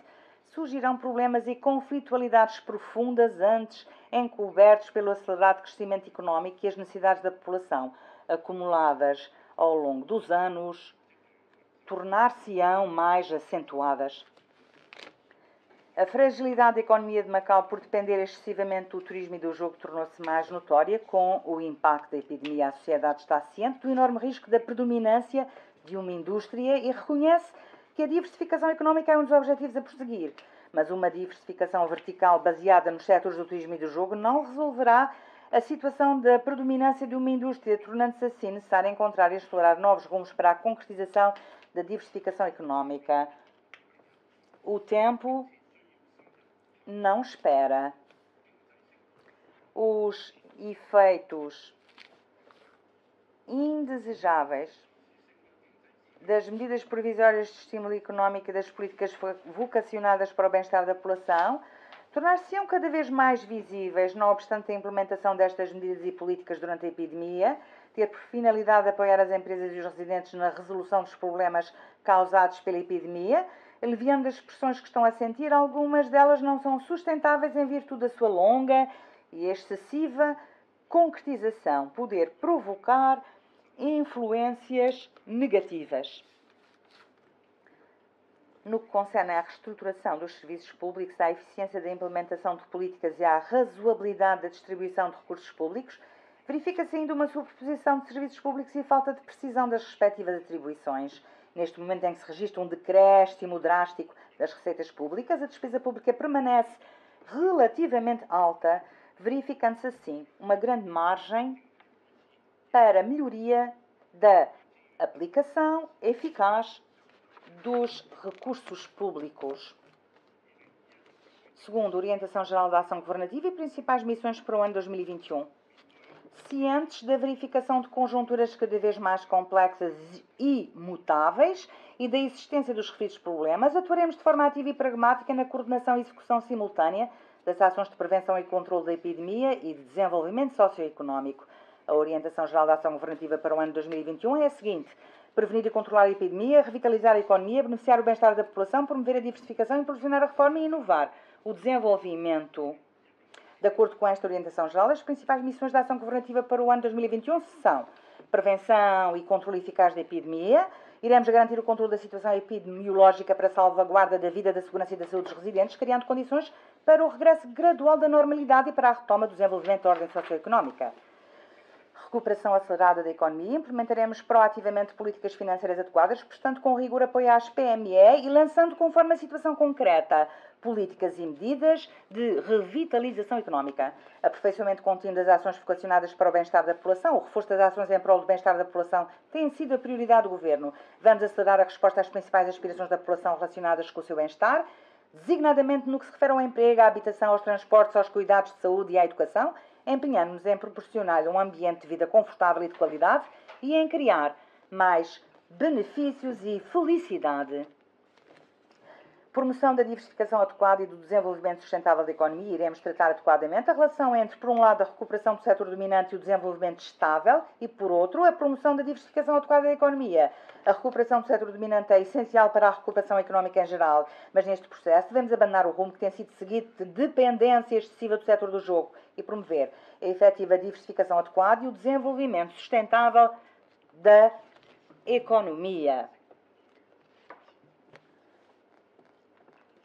surgirão problemas e conflitualidades profundas antes encobertos pelo acelerado crescimento económico e as necessidades da população, acumuladas ao longo dos anos, tornar-se-ão mais acentuadas. A fragilidade da economia de Macau, por depender excessivamente do turismo e do jogo, tornou-se mais notória. Com o impacto da epidemia, a sociedade está ciente do enorme risco da predominância de uma indústria e reconhece que a diversificação económica é um dos objetivos a prosseguir. Mas uma diversificação vertical baseada nos setores do turismo e do jogo não resolverá a situação da predominância de uma indústria, tornando-se assim necessário encontrar e explorar novos rumos para a concretização da diversificação económica. O tempo não espera. Os efeitos indesejáveis das medidas provisórias de estímulo económico e das políticas vocacionadas para o bem-estar da população tornar-se-ão cada vez mais visíveis, não obstante a implementação destas medidas e políticas durante a epidemia, ter por finalidade apoiar as empresas e os residentes na resolução dos problemas causados pela epidemia, aliviando as pressões que estão a sentir. Algumas delas não são sustentáveis em virtude da sua longa e excessiva concretização, poder provocar influências negativas. No que concerne à reestruturação dos serviços públicos, à eficiência da implementação de políticas e à razoabilidade da distribuição de recursos públicos, verifica-se ainda uma superposição de serviços públicos e falta de precisão das respectivas atribuições. Neste momento em que se registra um decréscimo drástico das receitas públicas, a despesa pública permanece relativamente alta, verificando-se assim uma grande margem para melhoria da aplicação eficaz dos recursos públicos. Segundo, Orientação Geral da Ação Governativa e principais missões para o ano 2021. Cientes da verificação de conjunturas cada vez mais complexas e mutáveis e da existência dos referidos problemas, atuaremos de forma ativa e pragmática na coordenação e execução simultânea das ações de prevenção e controle da epidemia e de desenvolvimento socioeconómico. A Orientação Geral da Ação Governativa para o ano 2021 é a seguinte: prevenir e controlar a epidemia, revitalizar a economia, beneficiar o bem-estar da população, promover a diversificação, impulsionar a reforma e inovar o desenvolvimento. De acordo com esta orientação geral, as principais missões da ação governativa para o ano 2021 são prevenção e controle eficaz da epidemia. Iremos garantir o controle da situação epidemiológica para a salvaguarda da vida, da segurança e da saúde dos residentes, criando condições para o regresso gradual da normalidade e para a retoma do desenvolvimento da ordem socioeconómica. Recuperação acelerada da economia, implementaremos proativamente políticas financeiras adequadas, prestando com rigor apoio às PME e lançando, conforme a situação concreta, políticas e medidas de revitalização económica. Aperfeiçoamento contínuo das ações vocacionadas para o bem-estar da população. O reforço das ações em prol do bem-estar da população tem sido a prioridade do Governo. Vamos acelerar a resposta às principais aspirações da população relacionadas com o seu bem-estar, designadamente no que se refere ao emprego, à habitação, aos transportes, aos cuidados de saúde e à educação, empenhando-nos em proporcionar um ambiente de vida confortável e de qualidade e em criar mais benefícios e felicidade. Promoção da diversificação adequada e do desenvolvimento sustentável da economia. Iremos tratar adequadamente a relação entre, por um lado, a recuperação do setor dominante e o desenvolvimento estável e, por outro, a promoção da diversificação adequada da economia. A recuperação do setor dominante é essencial para a recuperação económica em geral, mas neste processo devemos abandonar o rumo que tem sido seguido de dependência excessiva do setor do jogo e promover a efetiva diversificação adequada e o desenvolvimento sustentável da economia.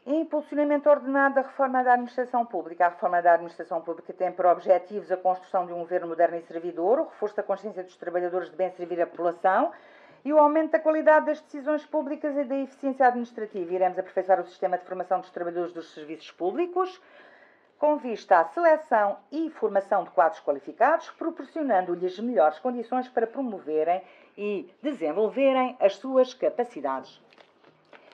Impulsionamento ordenado da reforma da administração pública. A reforma da administração pública tem por objetivos a construção de um governo moderno e servidor, o reforço da consciência dos trabalhadores de bem servir a população e o aumento da qualidade das decisões públicas e da eficiência administrativa. Iremos aperfeiçoar o sistema de formação dos trabalhadores dos serviços públicos, com vista à seleção e formação de quadros qualificados, proporcionando-lhes melhores condições para promoverem e desenvolverem as suas capacidades.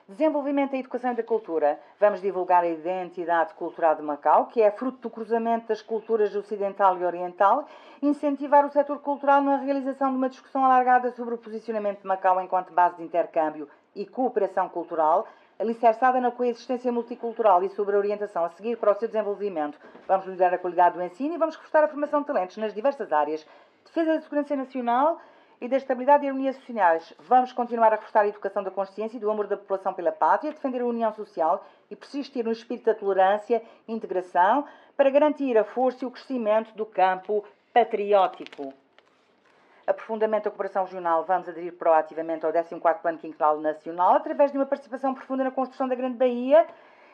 Desenvolvimento da educação e da cultura. Vamos divulgar a identidade cultural de Macau, que é fruto do cruzamento das culturas ocidental e oriental, incentivar o setor cultural na realização de uma discussão alargada sobre o posicionamento de Macau enquanto base de intercâmbio e cooperação cultural, alicerçada na coexistência multicultural e sobre a orientação a seguir para o seu desenvolvimento. Vamos melhorar a qualidade do ensino e vamos reforçar a formação de talentos nas diversas áreas. Defesa da segurança nacional e da estabilidade e harmonia sociais. Vamos continuar a reforçar a educação da consciência e do amor da população pela pátria, defender a união social e persistir no espírito da tolerância e integração para garantir a força e o crescimento do campo patriótico. Aprofundamento da cooperação regional. Vamos aderir proativamente ao 14º Plano Quinquenal Nacional através de uma participação profunda na construção da Grande Baía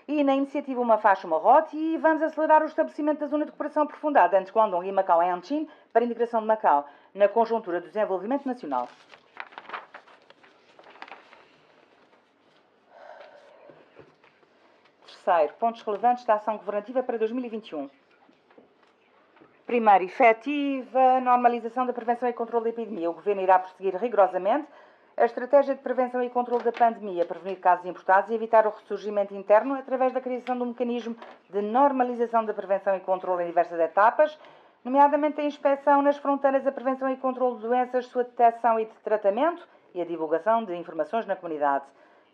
e na iniciativa Uma Faixa, Uma Rota, e vamos acelerar o estabelecimento da Zona de Cooperação Aprofundada entre Guangdong e Macau em Anqing para a integração de Macau na conjuntura do desenvolvimento nacional. Terceiro, pontos relevantes da ação governativa para 2021. Primeiro, efetiva normalização da prevenção e controle da epidemia. O Governo irá prosseguir rigorosamente a estratégia de prevenção e controle da pandemia, prevenir casos importados e evitar o ressurgimento interno através da criação de um mecanismo de normalização da prevenção e controle em diversas etapas, nomeadamente a inspeção nas fronteiras, a prevenção e controle de doenças, sua detecção e de tratamento e a divulgação de informações na comunidade.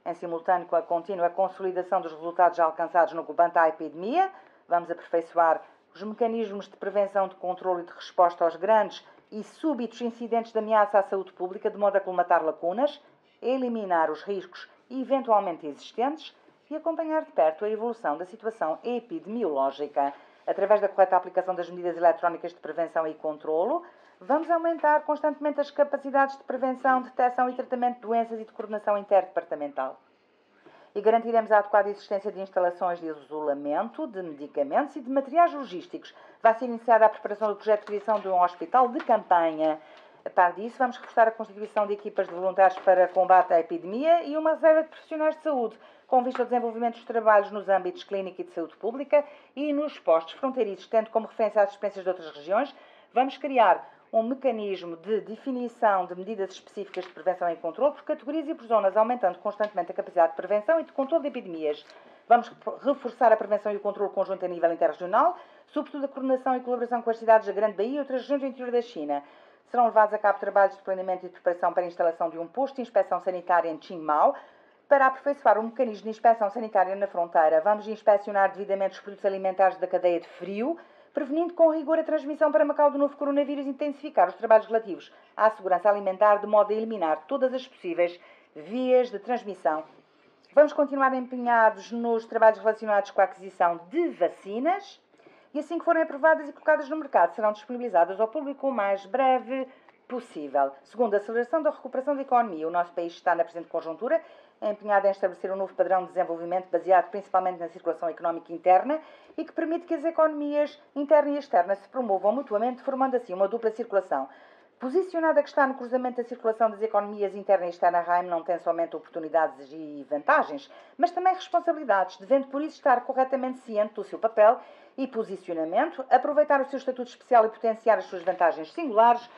Em simultâneo com a contínua consolidação dos resultados já alcançados no combate à epidemia, vamos aperfeiçoar os mecanismos de prevenção, de controle e de resposta aos grandes e súbitos incidentes de ameaça à saúde pública, de modo a colmatar lacunas, eliminar os riscos eventualmente existentes e acompanhar de perto a evolução da situação epidemiológica. Através da correta aplicação das medidas eletrónicas de prevenção e controlo, vamos aumentar constantemente as capacidades de prevenção, detecção e tratamento de doenças e de coordenação interdepartamental. E garantiremos a adequada existência de instalações de isolamento, de medicamentos e de materiais logísticos. Vai ser iniciada a preparação do projeto de criação de um hospital de campanha. A par disso, vamos reforçar a constituição de equipas de voluntários para combate à epidemia e uma reserva de profissionais de saúde, com vista ao desenvolvimento dos trabalhos nos âmbitos clínica e de saúde pública e nos postos fronteiriços, tendo como referência as experiências de outras regiões. Vamos criar um mecanismo de definição de medidas específicas de prevenção e controle por categorias e por zonas, aumentando constantemente a capacidade de prevenção e de controle de epidemias. Vamos reforçar a prevenção e o controle conjunto a nível interregional, sobretudo a coordenação e colaboração com as cidades da Grande Baía e outras regiões do interior da China. Serão levados a cabo trabalhos de planeamento e de preparação para a instalação de um posto de inspeção sanitária em Qingmao, para aperfeiçoar o mecanismo de inspeção sanitária na fronteira. Vamos inspecionar devidamente os produtos alimentares da cadeia de frio, prevenindo com rigor a transmissão para Macau do novo coronavírus e intensificar os trabalhos relativos à segurança alimentar, de modo a eliminar todas as possíveis vias de transmissão. Vamos continuar empenhados nos trabalhos relacionados com a aquisição de vacinas e, assim que forem aprovadas e colocadas no mercado, serão disponibilizadas ao público o mais breve possível. Segundo, a aceleração da recuperação da economia. O nosso país está na presente conjuntura empenhado em estabelecer um novo padrão de desenvolvimento baseado principalmente na circulação económica interna e que permite que as economias interna e externa se promovam mutuamente, formando assim uma dupla circulação. Posicionada que está no cruzamento da circulação das economias interna e externa, a RAIM não tem somente oportunidades e vantagens, mas também responsabilidades, devendo por isso estar corretamente ciente do seu papel e posicionamento, aproveitar o seu estatuto especial e potenciar as suas vantagens singulares,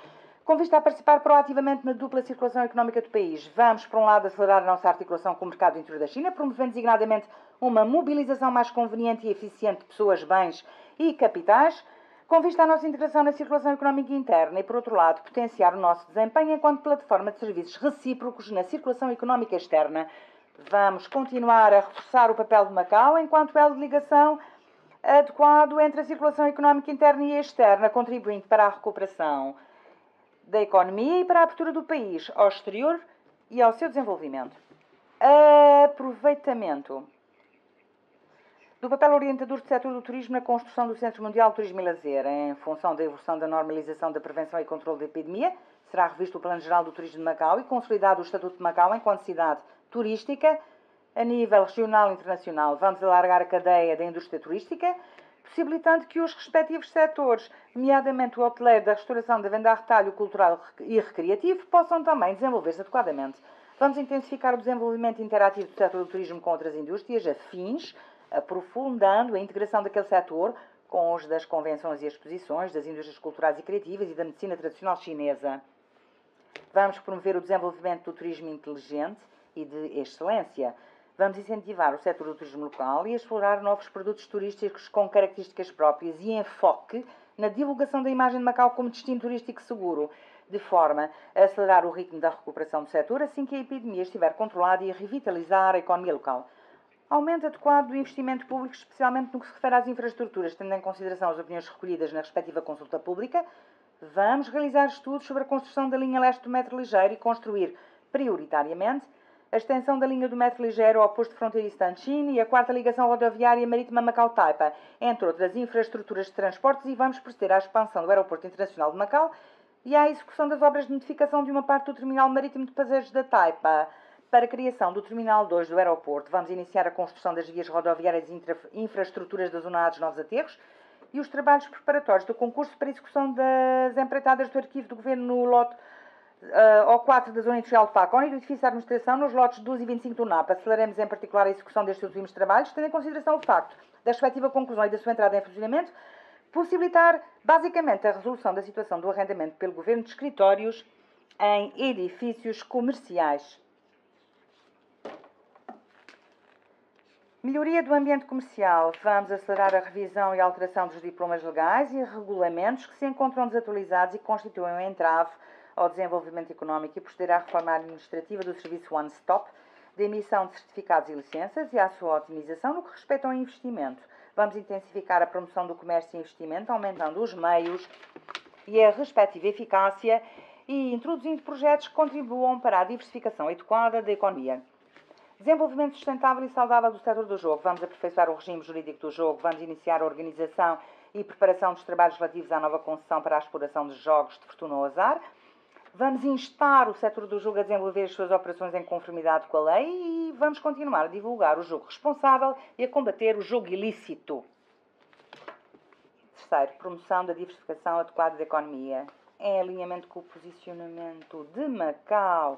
com vista a participar proativamente na dupla circulação económica do país. Vamos, por um lado, acelerar a nossa articulação com o mercado interior da China, promovendo designadamente uma mobilização mais conveniente e eficiente de pessoas, bens e capitais, com vista à nossa integração na circulação económica interna e, por outro lado, potenciar o nosso desempenho enquanto plataforma de serviços recíprocos na circulação económica externa. Vamos continuar a reforçar o papel de Macau enquanto elo de ligação adequado entre a circulação económica interna e externa, contribuindo para a recuperação da economia e para a abertura do país ao exterior e ao seu desenvolvimento. Aproveitamento do papel orientador do setor do turismo na construção do Centro Mundial de Turismo e Lazer. Em função da evolução da normalização da prevenção e controle da epidemia, será revisto o Plano Geral do Turismo de Macau e consolidado o Estatuto de Macau enquanto cidade turística a nível regional e internacional. Vamos alargar a cadeia da indústria turística, possibilitando que os respectivos setores, nomeadamente o hoteleiro, da restauração, da venda a retalho, cultural e recreativo, possam também desenvolver-se adequadamente. Vamos intensificar o desenvolvimento interativo do setor do turismo com outras indústrias afins, aprofundando a integração daquele setor com os das convenções e exposições, das indústrias culturais e criativas e da medicina tradicional chinesa. Vamos promover o desenvolvimento do turismo inteligente e de excelência. Vamos incentivar o setor do turismo local e explorar novos produtos turísticos com características próprias e enfoque na divulgação da imagem de Macau como destino turístico seguro, de forma a acelerar o ritmo da recuperação do setor assim que a epidemia estiver controlada e a revitalizar a economia local. Aumento adequado do investimento público, especialmente no que se refere às infraestruturas, tendo em consideração as opiniões recolhidas na respectiva consulta pública. Vamos realizar estudos sobre a construção da linha leste do metro ligeiro e construir, prioritariamente, a extensão da linha do metro ligeiro ao posto fronteiriço de Anqing e a quarta ligação rodoviária marítima Macau-Taipa, entre outras infraestruturas de transportes, e vamos proceder à expansão do Aeroporto Internacional de Macau e à execução das obras de notificação de uma parte do terminal marítimo de passageiros da Taipa. Para a criação do Terminal 2 do aeroporto, vamos iniciar a construção das vias rodoviárias e infraestruturas da zona A dos novos aterros e os trabalhos preparatórios do concurso para a execução das empreitadas do arquivo do governo no lote O4 da zona industrial de Pacon e do edifício de administração nos lotes 12 e 25 do NAP. Aceleremos em particular a execução destes últimos trabalhos, tendo em consideração o facto da respectiva conclusão e da sua entrada em funcionamento, possibilitar basicamente a resolução da situação do arrendamento pelo governo de escritórios em edifícios comerciais. Melhoria do ambiente comercial. Vamos acelerar a revisão e alteração dos diplomas legais e regulamentos que se encontram desatualizados e constituem um entrave ao desenvolvimento económico e proceder à reforma administrativa do serviço One Stop, de emissão de certificados e licenças e à sua otimização no que respeita ao investimento. Vamos intensificar a promoção do comércio e investimento, aumentando os meios e a respectiva eficácia e introduzindo projetos que contribuam para a diversificação adequada da economia. Desenvolvimento sustentável e saudável do setor do jogo. Vamos aperfeiçoar o regime jurídico do jogo, vamos iniciar a organização e preparação dos trabalhos relativos à nova concessão para a exploração de jogos de fortuna ou azar. Vamos instar o setor do jogo a desenvolver as suas operações em conformidade com a lei e vamos continuar a divulgar o jogo responsável e a combater o jogo ilícito. Terceiro, promoção da diversificação adequada da economia. Em alinhamento com o posicionamento de Macau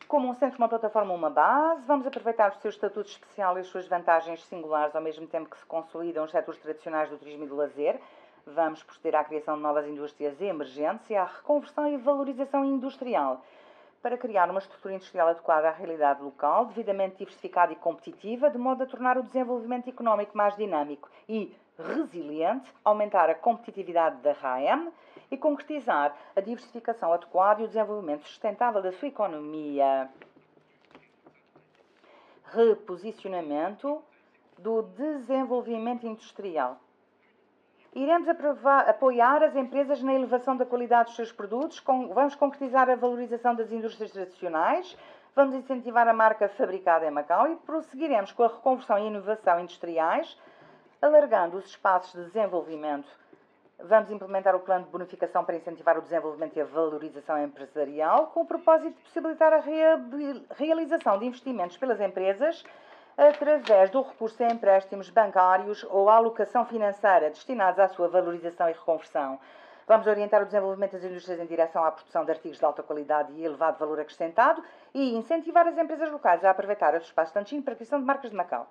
como um centro, uma plataforma, uma base, vamos aproveitar o seu estatuto especial e as suas vantagens singulares, ao mesmo tempo que se consolidam os setores tradicionais do turismo e do lazer. Vamos proceder à criação de novas indústrias emergentes e à reconversão e valorização industrial, para criar uma estrutura industrial adequada à realidade local, devidamente diversificada e competitiva, de modo a tornar o desenvolvimento económico mais dinâmico e resiliente, aumentar a competitividade da RAEM e concretizar a diversificação adequada e o desenvolvimento sustentável da sua economia. Reposicionamento do desenvolvimento industrial. Iremos apoiar as empresas na elevação da qualidade dos seus produtos, vamos concretizar a valorização das indústrias tradicionais, vamos incentivar a marca fabricada em Macau e prosseguiremos com a reconversão e inovação industriais, alargando os espaços de desenvolvimento. Vamos implementar o plano de bonificação para incentivar o desenvolvimento e a valorização empresarial, com o propósito de possibilitar a realização de investimentos pelas empresas através do recurso a empréstimos bancários ou à alocação financeira destinados à sua valorização e reconversão. Vamos orientar o desenvolvimento das indústrias em direção à produção de artigos de alta qualidade e elevado valor acrescentado e incentivar as empresas locais a aproveitar os espaços de Anqing para a criação de marcas de Macau.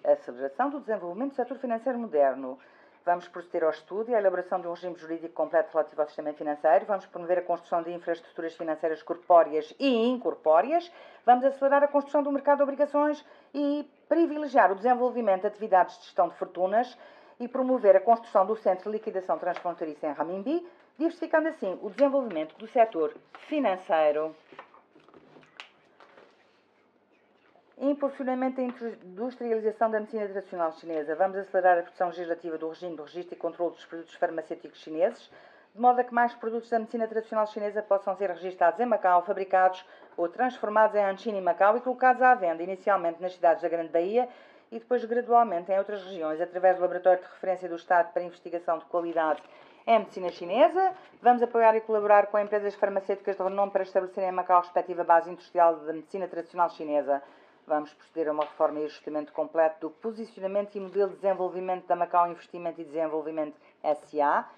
Aceleração do desenvolvimento do setor financeiro moderno. Vamos proceder ao estudo e à elaboração de um regime jurídico completo relativo ao sistema financeiro. Vamos promover a construção de infraestruturas financeiras corpóreas e incorpóreas. Vamos acelerar a construção do mercado de obrigações e privilegiar o desenvolvimento de atividades de gestão de fortunas e promover a construção do Centro de Liquidação Transfronteiriça em Renminbi, diversificando assim o desenvolvimento do setor financeiro. Impulsionamento da industrialização da medicina tradicional chinesa. Vamos acelerar a produção legislativa do regime de registro e controle dos produtos farmacêuticos chineses, de modo a que mais produtos da medicina tradicional chinesa possam ser registados em Macau, fabricados ou transformados em Anqing e Macau e colocados à venda, inicialmente nas cidades da Grande Bahia e depois gradualmente em outras regiões, através do Laboratório de Referência do Estado para Investigação de Qualidade em medicina chinesa. Vamos apoiar e colaborar com empresas farmacêuticas de renome para estabelecerem em Macau a respectiva base industrial da medicina tradicional chinesa. Vamos proceder a uma reforma e ajustamento completo do posicionamento e modelo de desenvolvimento da Macau Investimento e Desenvolvimento S.A.,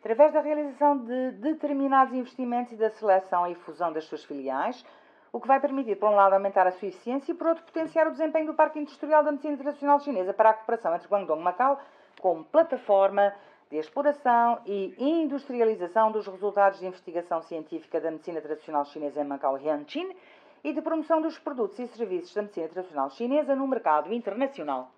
através da realização de determinados investimentos e da seleção e fusão das suas filiais, o que vai permitir, por um lado, aumentar a sua eficiência e, por outro, potenciar o desempenho do Parque Industrial da Medicina Tradicional Chinesa para a cooperação entre Guangdong e Macau como plataforma de exploração e industrialização dos resultados de investigação científica da medicina tradicional chinesa em Macau e Tianjin e de promoção dos produtos e serviços da medicina tradicional chinesa no mercado internacional.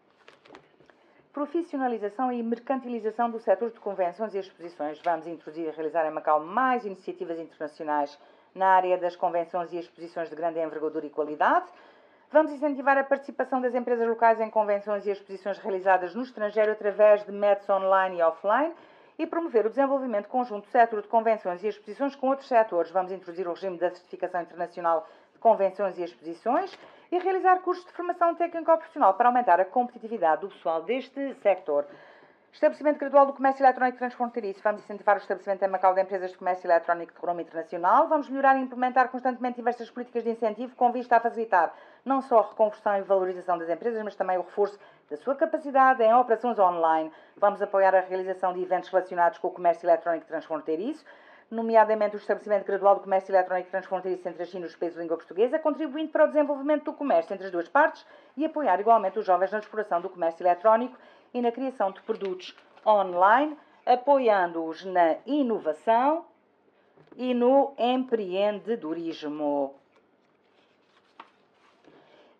Profissionalização e mercantilização do setor de convenções e exposições. Vamos introduzir e realizar em Macau mais iniciativas internacionais na área das convenções e exposições de grande envergadura e qualidade. Vamos incentivar a participação das empresas locais em convenções e exposições realizadas no estrangeiro através de métodos online e offline e promover o desenvolvimento conjunto do setor de convenções e exposições com outros setores. Vamos introduzir o regime da certificação internacional de convenções e exposições e realizar cursos de formação técnico-profissional para aumentar a competitividade do pessoal deste sector. Estabelecimento gradual do comércio eletrónico transfronteiriço. Vamos incentivar o estabelecimento em Macau de empresas de comércio eletrónico de renome internacional. Vamos melhorar e implementar constantemente diversas políticas de incentivo com vista a facilitar não só a reconversão e valorização das empresas, mas também o reforço da sua capacidade em operações online. Vamos apoiar a realização de eventos relacionados com o comércio eletrónico transfronteiriço, nomeadamente o estabelecimento gradual do comércio eletrónico transfronteiriço entre a China e os países de língua portuguesa, contribuindo para o desenvolvimento do comércio entre as duas partes e apoiar igualmente os jovens na exploração do comércio eletrónico e na criação de produtos online, apoiando-os na inovação e no empreendedorismo.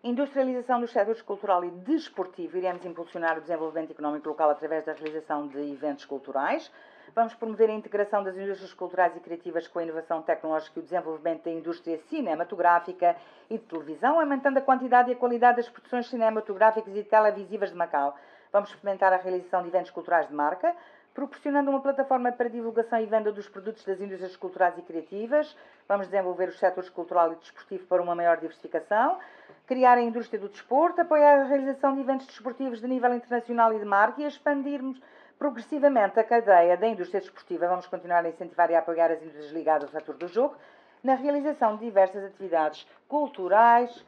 Industrialização dos setores cultural e desportivo. Iremos impulsionar o desenvolvimento económico local através da realização de eventos culturais. Vamos promover a integração das indústrias culturais e criativas com a inovação tecnológica e o desenvolvimento da indústria cinematográfica e de televisão, aumentando a quantidade e a qualidade das produções cinematográficas e televisivas de Macau. Vamos experimentar a realização de eventos culturais de marca, proporcionando uma plataforma para divulgação e venda dos produtos das indústrias culturais e criativas. Vamos desenvolver os setores cultural e desportivo para uma maior diversificação, criar a indústria do desporto, apoiar a realização de eventos desportivos de nível internacional e de marca e expandirmos progressivamente a cadeia da indústria desportiva. Vamos continuar a incentivar e a apoiar as indústrias ligadas ao setor do jogo na realização de diversas atividades culturais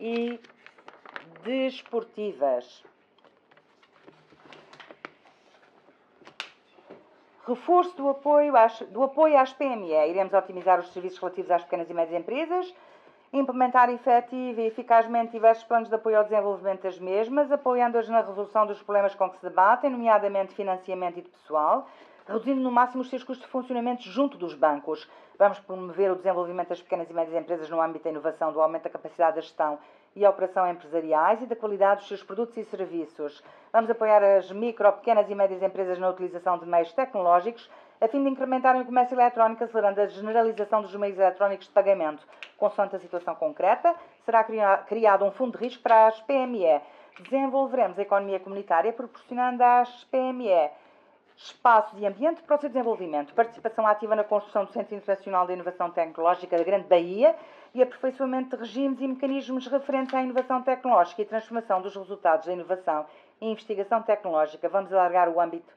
e desportivas. Reforço do apoio às PME. Iremos otimizar os serviços relativos às pequenas e médias empresas, implementar efetiva e eficazmente diversos planos de apoio ao desenvolvimento das mesmas, apoiando-as na resolução dos problemas com que se debatem, nomeadamente financiamento e de pessoal, reduzindo no máximo os seus custos de funcionamento junto dos bancos. Vamos promover o desenvolvimento das pequenas e médias empresas no âmbito da inovação, do aumento da capacidade da gestão e a operação empresariais e da qualidade dos seus produtos e serviços. Vamos apoiar as micro, pequenas e médias empresas na utilização de meios tecnológicos, a fim de incrementarem o comércio eletrónico, acelerando a generalização dos meios eletrónicos de pagamento. Consoante a situação concreta, será criado um fundo de risco para as PME. Desenvolveremos a economia comunitária, proporcionando às PME espaço de ambiente para o seu desenvolvimento, participação ativa na construção do Centro Internacional de Inovação Tecnológica da Grande Bahia e aperfeiçoamento de regimes e mecanismos referentes à inovação tecnológica e transformação dos resultados da inovação e investigação tecnológica. Vamos alargar o âmbito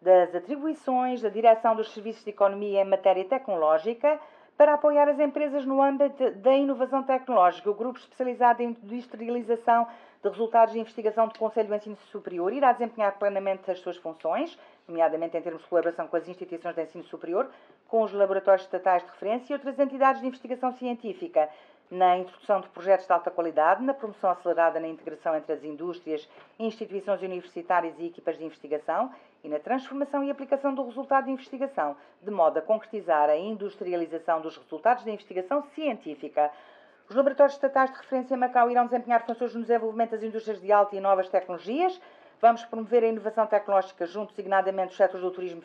das atribuições da direção dos serviços de economia em matéria tecnológica para apoiar as empresas no âmbito da inovação tecnológica. O grupo especializado em industrialização de resultados de investigação do Conselho do Ensino Superior irá desempenhar plenamente as suas funções, nomeadamente em termos de colaboração com as instituições de ensino superior, com os laboratórios estatais de referência e outras entidades de investigação científica, na introdução de projetos de alta qualidade, na promoção acelerada na integração entre as indústrias, instituições universitárias e equipas de investigação e na transformação e aplicação do resultado de investigação, de modo a concretizar a industrialização dos resultados da investigação científica. Os laboratórios estatais de referência em Macau irão desempenhar funções no desenvolvimento das indústrias de alta e novas tecnologias. Vamos promover a inovação tecnológica junto, designadamente, os setores do turismo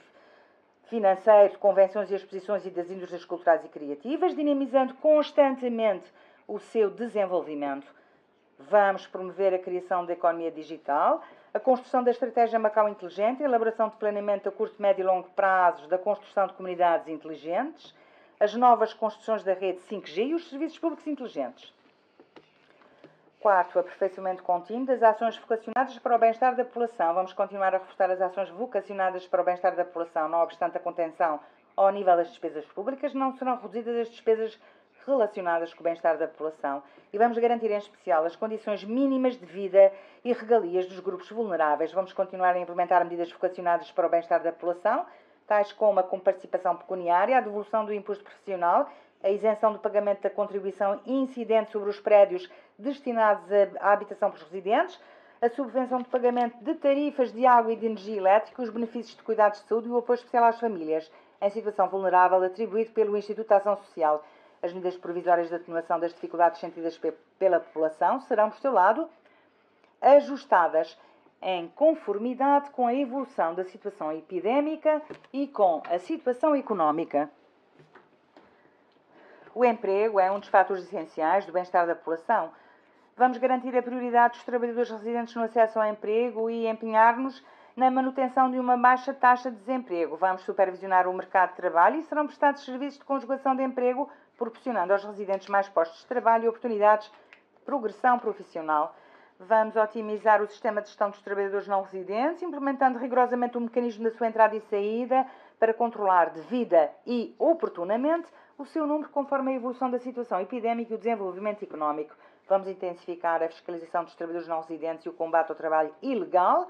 financeiro, de convenções e exposições e das indústrias culturais e criativas, dinamizando constantemente o seu desenvolvimento. Vamos promover a criação da economia digital, a construção da estratégia Macau inteligente, a elaboração de planeamento a curto, médio e longo prazos da construção de comunidades inteligentes, as novas construções da rede 5G e os serviços públicos inteligentes. Quarto, aperfeiçoamento contínuo das ações vocacionadas para o bem-estar da população. Vamos continuar a reforçar as ações vocacionadas para o bem-estar da população. Não obstante a contenção ao nível das despesas públicas, não serão reduzidas as despesas relacionadas com o bem-estar da população. E vamos garantir, em especial, as condições mínimas de vida e regalias dos grupos vulneráveis. Vamos continuar a implementar medidas vocacionadas para o bem-estar da população, tais como a comparticipação pecuniária, a devolução do imposto profissional, a isenção do pagamento da contribuição incidente sobre os prédios destinados à habitação pelos residentes, a subvenção de pagamento de tarifas de água e de energia elétrica, os benefícios de cuidados de saúde e o apoio especial às famílias em situação vulnerável atribuído pelo Instituto de Ação Social. As medidas provisórias de atenuação das dificuldades sentidas pela população serão, por seu lado, ajustadas em conformidade com a evolução da situação epidémica e com a situação económica. O emprego é um dos fatores essenciais do bem-estar da população. Vamos garantir a prioridade dos trabalhadores residentes no acesso ao emprego e empenhar-nos na manutenção de uma baixa taxa de desemprego. Vamos supervisionar o mercado de trabalho e serão prestados serviços de conjugação de emprego, proporcionando aos residentes mais postos de trabalho e oportunidades de progressão profissional. Vamos otimizar o sistema de gestão dos trabalhadores não residentes, implementando rigorosamente o mecanismo da sua entrada e saída para controlar devida e oportunamente o seu número conforme a evolução da situação epidémica e o desenvolvimento económico. Vamos intensificar a fiscalização dos trabalhadores não residentes e o combate ao trabalho ilegal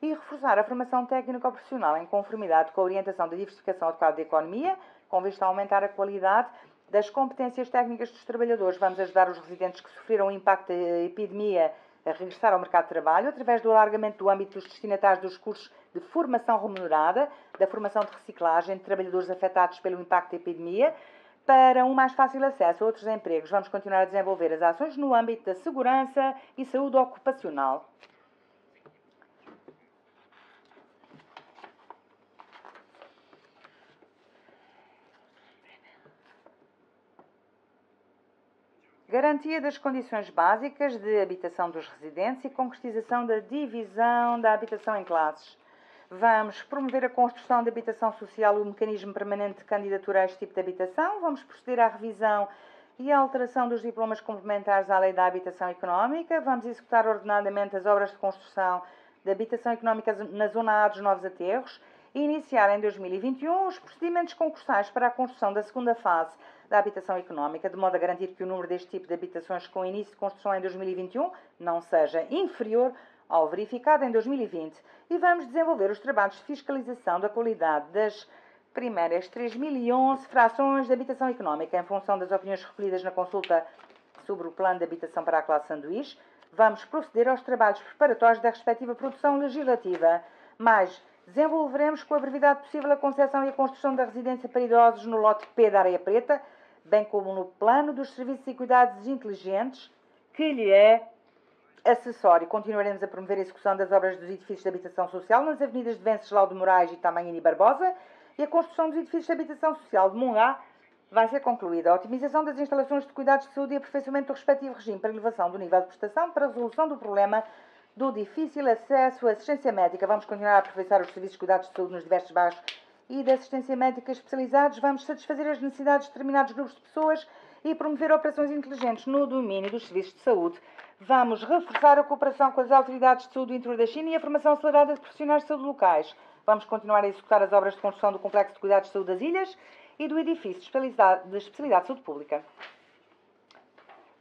e reforçar a formação técnico-profissional em conformidade com a orientação da diversificação adequada da economia, com vista a aumentar a qualidade das competências técnicas dos trabalhadores. Vamos ajudar os residentes que sofreram o impacto da epidemia a regressar ao mercado de trabalho através do alargamento do âmbito dos destinatários dos cursos de formação remunerada, da formação de reciclagem de trabalhadores afetados pelo impacto da epidemia, para um mais fácil acesso a outros empregos. Vamos continuar a desenvolver as ações no âmbito da segurança e saúde ocupacional. Garantia das condições básicas de habitação dos residentes e concretização da divisão da habitação em classes. Vamos promover a construção de habitação social e o mecanismo permanente de candidatura a este tipo de habitação. Vamos proceder à revisão e à alteração dos diplomas complementares à Lei da Habitação Económica. Vamos executar ordenadamente as obras de construção de habitação económica na Zona A dos Novos Aterros e iniciar em 2021 os procedimentos concursais para a construção da segunda fase da habitação económica, de modo a garantir que o número deste tipo de habitações com início de construção em 2021 não seja inferior ao verificado em 2020. E vamos desenvolver os trabalhos de fiscalização da qualidade das primeiras 3.011 frações de habitação económica, em função das opiniões recolhidas na consulta sobre o plano de habitação para a classe sanduíche. Vamos proceder aos trabalhos preparatórios da respectiva produção legislativa, mas desenvolveremos com a brevidade possível a concessão e a construção da residência para idosos no lote P da Areia Preta, bem como no plano dos serviços e cuidados inteligentes, que lhe é acessório. Continuaremos a promover a execução das obras dos edifícios de habitação social nas avenidas de Venceslau de Moraes e Tamanhini e Barbosa, e a construção dos edifícios de habitação social de Mungá vai ser concluída. A otimização das instalações de cuidados de saúde e aperfeiçoamento do respectivo regime para elevação do nível de prestação para a resolução do problema do difícil acesso à assistência médica. Vamos continuar a aperfeiçoar os serviços de cuidados de saúde nos diversos bairros e de assistência médica especializados. Vamos satisfazer as necessidades de determinados grupos de pessoas e promover operações inteligentes no domínio dos serviços de saúde. Vamos reforçar a cooperação com as autoridades de saúde do interior da China e a formação acelerada de profissionais de saúde locais. Vamos continuar a executar as obras de construção do Complexo de Cuidados de Saúde das Ilhas e do Edifício de Especialidade de Saúde Pública.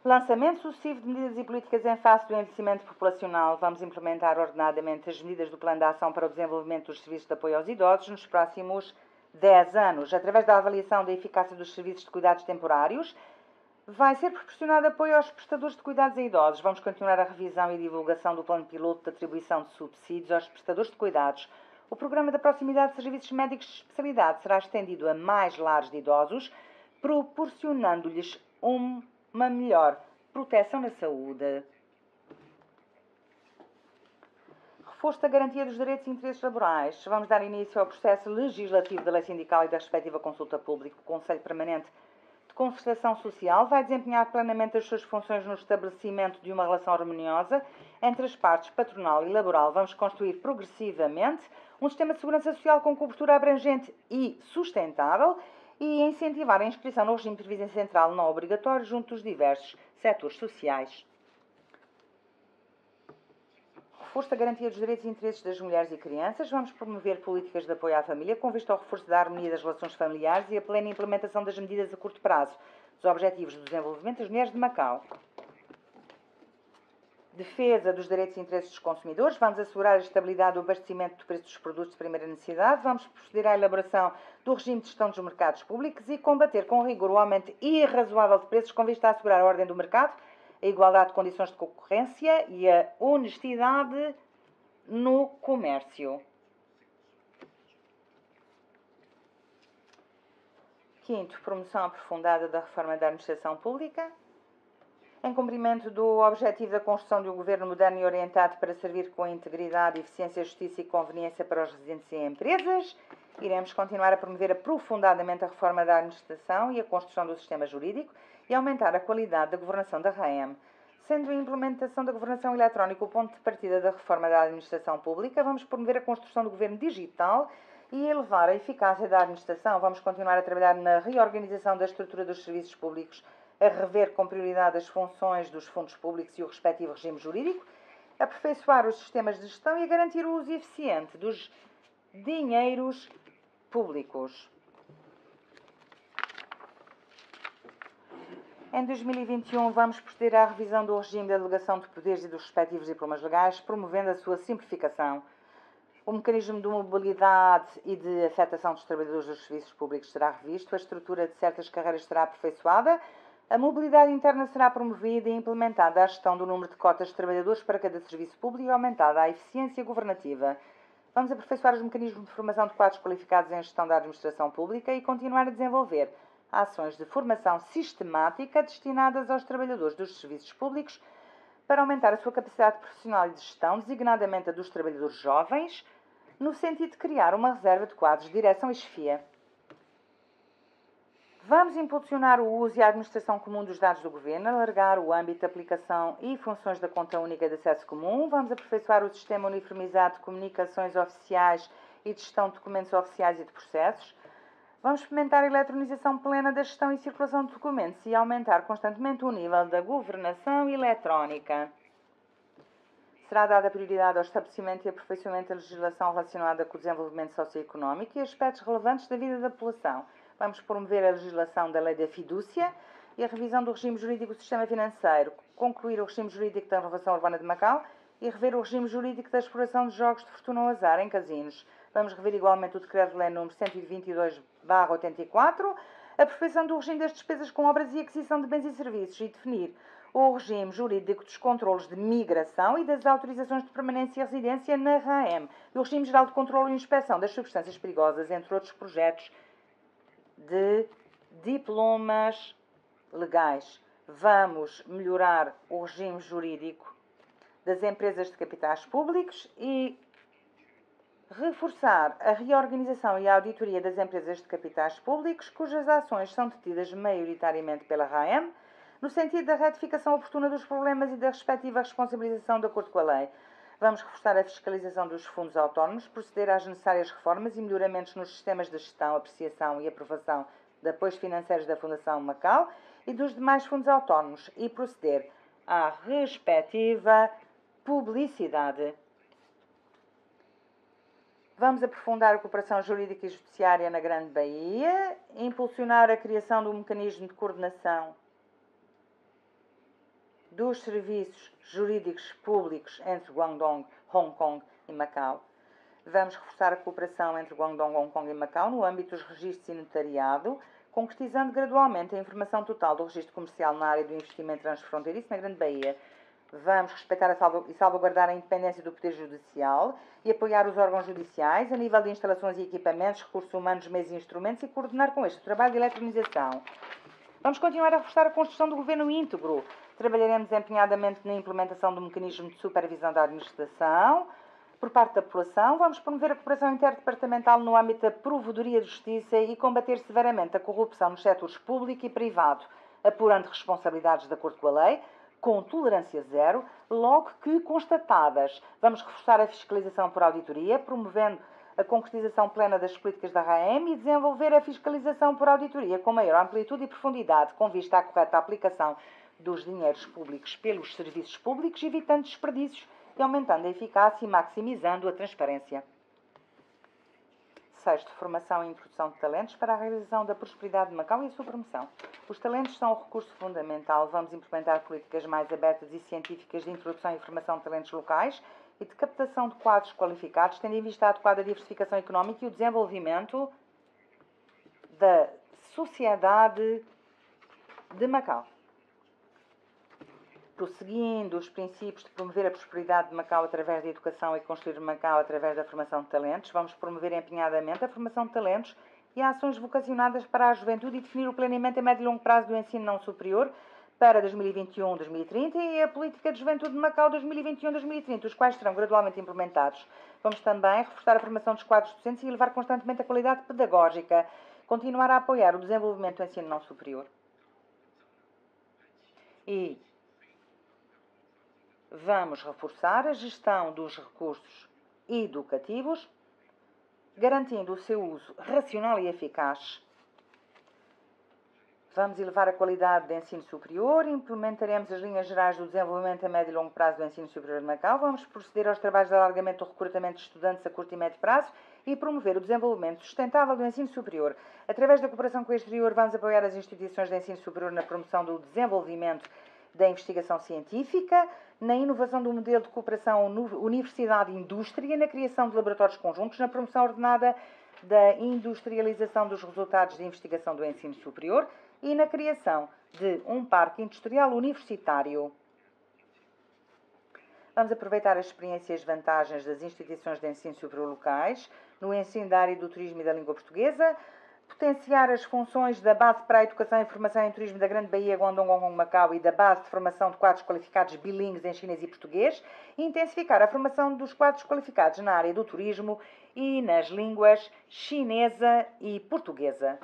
Lançamento sucessivo de medidas e políticas em face do envelhecimento populacional. Vamos implementar ordenadamente as medidas do Plano de Ação para o Desenvolvimento dos Serviços de Apoio aos Idosos nos próximos 10 anos. Através da avaliação da eficácia dos serviços de cuidados temporários, vai ser proporcionado apoio aos prestadores de cuidados a idosos. Vamos continuar a revisão e divulgação do Plano Piloto de atribuição de subsídios aos prestadores de cuidados. O Programa da Proximidade de Serviços Médicos de Especialidade será estendido a mais lares de idosos, proporcionando-lhes uma melhor proteção na saúde. Reforço da garantia dos direitos e interesses laborais. Vamos dar início ao processo legislativo da lei sindical e da respectiva consulta pública. O Conselho Permanente de Concertação Social vai desempenhar plenamente as suas funções no estabelecimento de uma relação harmoniosa entre as partes patronal e laboral. Vamos construir progressivamente um sistema de segurança social com cobertura abrangente e sustentável e incentivar a inscrição no regime de previdência central não obrigatório junto dos diversos setores sociais. reforço da garantia dos direitos e interesses das mulheres e crianças. Vamos promover políticas de apoio à família, com vista ao reforço da harmonia das relações familiares e a plena implementação das medidas a curto prazo dos Objetivos de Desenvolvimento das Mulheres de Macau. Defesa dos direitos e interesses dos consumidores. Vamos assegurar a estabilidade do abastecimento do preço dos produtos de primeira necessidade. Vamos proceder à elaboração do regime de gestão dos mercados públicos e combater com rigor o aumento irrazoável de preços com vista a assegurar a ordem do mercado, a igualdade de condições de concorrência e a honestidade no comércio. Quinto, promoção aprofundada da reforma da administração pública. Em cumprimento do objetivo da construção de um governo moderno e orientado para servir com integridade, eficiência, justiça e conveniência para os residentes e empresas, iremos continuar a promover aprofundadamente a reforma da administração e a construção do sistema jurídico e aumentar a qualidade da governação da RAM. Sendo a implementação da governação eletrónica o ponto de partida da reforma da administração pública, vamos promover a construção do governo digital e elevar a eficácia da administração. Vamos continuar a trabalhar na reorganização da estrutura dos serviços públicos, a rever com prioridade as funções dos fundos públicos e o respectivo regime jurídico, aperfeiçoar os sistemas de gestão e a garantir o uso eficiente dos dinheiros públicos. Em 2021, vamos proceder à revisão do regime da delegação de poderes e dos respectivos diplomas legais, promovendo a sua simplificação. O mecanismo de mobilidade e de afetação dos trabalhadores dos serviços públicos será revisto, a estrutura de certas carreiras será aperfeiçoada, a mobilidade interna será promovida e implementada a gestão do número de cotas de trabalhadores para cada serviço público e aumentada a eficiência governativa. Vamos aperfeiçoar os mecanismos de formação de quadros qualificados em gestão da administração pública e continuar a desenvolver ações de formação sistemática destinadas aos trabalhadores dos serviços públicos para aumentar a sua capacidade profissional e de gestão, designadamente a dos trabalhadores jovens, no sentido de criar uma reserva de quadros de direção e chefia. Vamos impulsionar o uso e a administração comum dos dados do Governo, alargar o âmbito de aplicação e funções da conta única de acesso comum. Vamos aperfeiçoar o sistema uniformizado de comunicações oficiais e de gestão de documentos oficiais e de processos. Vamos experimentar a eletronização plena da gestão e circulação de documentos e aumentar constantemente o nível da governação eletrónica. Será dada prioridade ao estabelecimento e aperfeiçoamento da legislação relacionada com o desenvolvimento socioeconómico e aspectos relevantes da vida da população. Vamos promover a legislação da lei da fidúcia e a revisão do regime jurídico do sistema financeiro, concluir o regime jurídico da renovação urbana de Macau e rever o regime jurídico da exploração de jogos de fortuna ao azar em casinos. Vamos rever igualmente o Decreto-Lei número 122/84, a perfeição do regime das despesas com obras e aquisição de bens e serviços e definir o regime jurídico dos controlos de migração e das autorizações de permanência e residência na RAM e o regime geral de controlo e inspeção das substâncias perigosas, entre outros projetos de diplomas legais. Vamos melhorar o regime jurídico das empresas de capitais públicos e reforçar a reorganização e a auditoria das empresas de capitais públicos, cujas ações são detidas maioritariamente pela RAM, no sentido da retificação oportuna dos problemas e da respectiva responsabilização de acordo com a lei. Vamos reforçar a fiscalização dos fundos autónomos, proceder às necessárias reformas e melhoramentos nos sistemas de gestão, apreciação e aprovação de apoios financeiros da Fundação Macau e dos demais fundos autónomos e proceder à respectiva publicidade. Vamos aprofundar a cooperação jurídica e judiciária na Grande Baía, impulsionar a criação de um mecanismo de coordenação dos serviços jurídicos públicos entre Guangdong, Hong Kong e Macau. Vamos reforçar a cooperação entre Guangdong, Hong Kong e Macau no âmbito dos registros e notariado, concretizando gradualmente a informação total do registro comercial na área do investimento transfronteiriço na Grande Baía. Vamos respeitar e salvaguardar a independência do Poder Judicial e apoiar os órgãos judiciais a nível de instalações e equipamentos, recursos humanos, meios e instrumentos e coordenar com este o trabalho de eletronização. Vamos continuar a reforçar a construção do governo íntegro. Trabalharemos empenhadamente na implementação do mecanismo de supervisão da administração por parte da população. Vamos promover a cooperação interdepartamental no âmbito da provedoria de justiça e combater severamente a corrupção nos setores público e privado, apurando responsabilidades de acordo com a lei, com tolerância zero, logo que constatadas. Vamos reforçar a fiscalização por auditoria, promovendo a concretização plena das políticas da RAM e desenvolver a fiscalização por auditoria com maior amplitude e profundidade, com vista à correta aplicação dos dinheiros públicos pelos serviços públicos, evitando desperdícios e aumentando a eficácia e maximizando a transparência. Sexto, formação e introdução de talentos para a realização da prosperidade de Macau e a sua promoção. Os talentos são o recurso fundamental. Vamos implementar políticas mais abertas e científicas de introdução e formação de talentos locais e de captação de quadros qualificados, tendo em vista a adequada diversificação económica e o desenvolvimento da sociedade de Macau. Prosseguindo os princípios de promover a prosperidade de Macau através da educação e construir Macau através da formação de talentos, vamos promover empenhadamente a formação de talentos e ações vocacionadas para a juventude e definir o planeamento a médio e longo prazo do ensino não superior para 2021-2030 e a política de juventude de Macau 2021-2030, os quais serão gradualmente implementados. Vamos também reforçar a formação dos quadros docentes e elevar constantemente a qualidade pedagógica, continuar a apoiar o desenvolvimento do ensino não superior. E vamos reforçar a gestão dos recursos educativos, garantindo o seu uso racional e eficaz. Vamos elevar a qualidade do ensino superior, implementaremos as linhas gerais do desenvolvimento a médio e longo prazo do ensino superior de Macau, vamos proceder aos trabalhos de alargamento do recrutamento de estudantes a curto e médio prazo e promover o desenvolvimento sustentável do ensino superior. Através da cooperação com o exterior, vamos apoiar as instituições de ensino superior na promoção do desenvolvimento da investigação científica, na inovação do modelo de cooperação universidade-indústria, na criação de laboratórios conjuntos, na promoção ordenada da industrialização dos resultados de investigação do ensino superior e na criação de um parque industrial universitário. Vamos aproveitar as experiências e vantagens das instituições de ensino superior locais no ensino da área do turismo e da língua portuguesa, potenciar as funções da base para a educação e formação em turismo da Grande Baía, Guangdong, Hong Kong, Macau e da base de formação de quadros qualificados bilíngues em chinês e português e intensificar a formação dos quadros qualificados na área do turismo e nas línguas chinesa e portuguesa.